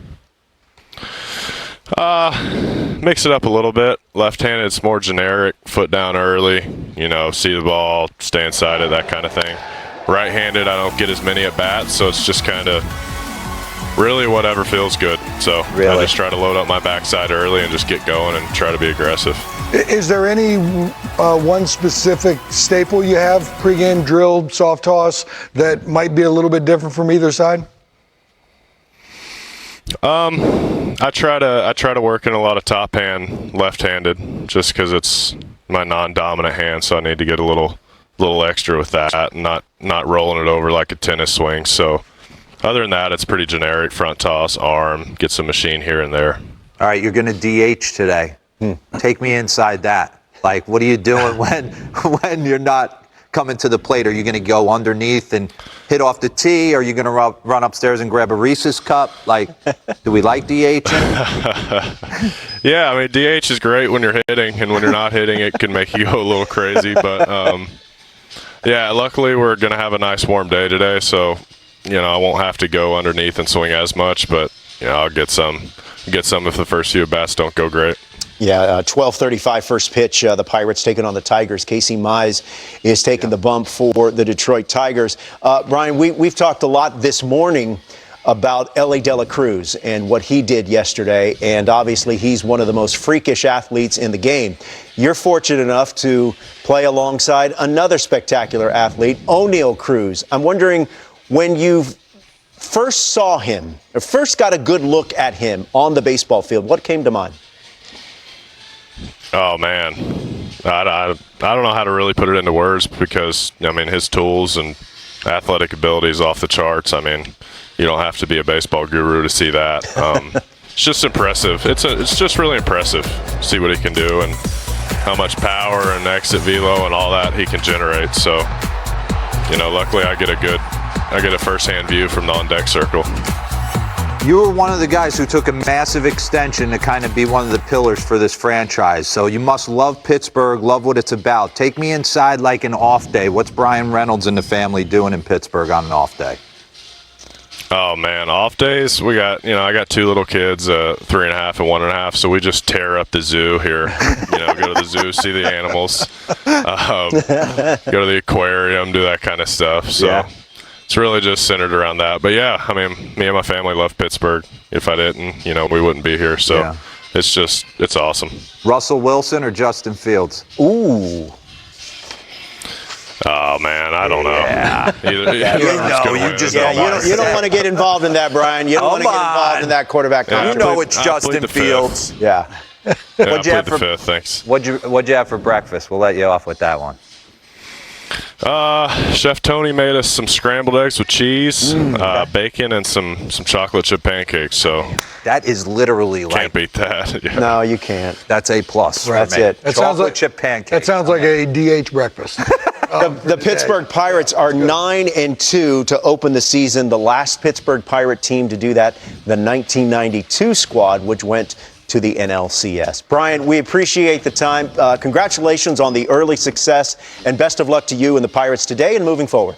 Mix it up a little bit. Left-handed, it's more generic, foot down early, see the ball, stay inside it, that kind of thing. Right-handed, I don't get as many at bats, so it's just kind of really whatever feels good. So I just try to load up my backside early and just get going and try to be aggressive. Is there any one specific staple you have, pregame, drill, soft toss, that might be a little bit different from either side? I try to work in a lot of top hand left-handed just because it's my non-dominant hand, so I need to get a little extra with that and not rolling it over like a tennis swing. So other than that, it's pretty generic: front toss, arm, get some machine here and there. All right, you're going to DH today. Take me inside that. Like, what are you doing when you're not coming to the plate? Are you going to go underneath and hit off the tee? Are you going to run upstairs and grab a Reese's cup? Like, do we like DH? Yeah, I mean, DH is great when you're hitting, and when you're not hitting, it can make you go a little crazy. But, yeah, luckily we're going to have a nice warm day today, so, I won't have to go underneath and swing as much, but, I'll get some if the first few at-bats don't go great. Yeah, 12:35 first pitch. The Pirates taking on the Tigers. Casey Mize is taking the bump for the Detroit Tigers. Brian, we've talked a lot this morning about Elly De La Cruz and what he did yesterday, and obviously he's one of the most freakish athletes in the game. You're fortunate enough to play alongside another spectacular athlete, O'Neal Cruz. I'm wondering, when you first saw him, or first got a good look at him on the baseball field, what came to mind? Oh, man. I don't know how to really put it into words because, his tools and athletic ability is off the charts. You don't have to be a baseball guru to see that. It's just impressive. It's just really impressive to see what he can do and how much power and exit velo and all that he can generate. So, luckily I get a first-hand view from the on-deck circle. You were one of the guys who took a massive extension to kind of be one of the pillars for this franchise. So you must love Pittsburgh, love what it's about. Take me inside like an off day. What's Brian Reynolds and the family doing in Pittsburgh on an off day? Oh, man, off days, we got, I got 2 little kids, 3.5 and 1.5, so we just tear up the zoo here. Go to the zoo, see the animals, go to the aquarium, do that kind of stuff. So. Yeah. It's really just centered around that. But, yeah, me and my family love Pittsburgh. If I didn't, we wouldn't be here. So yeah. It's awesome. Russell Wilson or Justin Fields? Ooh. Oh, man, I don't know. Yeah. You don't want to get involved in that, Brian. You don't want to get involved in that quarterback controversy. It's Justin Fields. Yeah. What'd you have for fifth? Thanks. What'd you have for breakfast? We'll let you off with that one. Chef Tony made us some scrambled eggs with cheese, bacon, and some chocolate chip pancakes. So that is literally can't beat that. Yeah. No, you can't. That's A+. That's it. That chocolate chip pancakes. That sounds like a DH breakfast. The Pittsburgh Pirates are 9-2 to open the season. The last Pittsburgh Pirate team to do that, the 1992 squad, which went to the NLCS. Brian, we appreciate the time. Congratulations on the early success, and best of luck to you and the Pirates today and moving forward.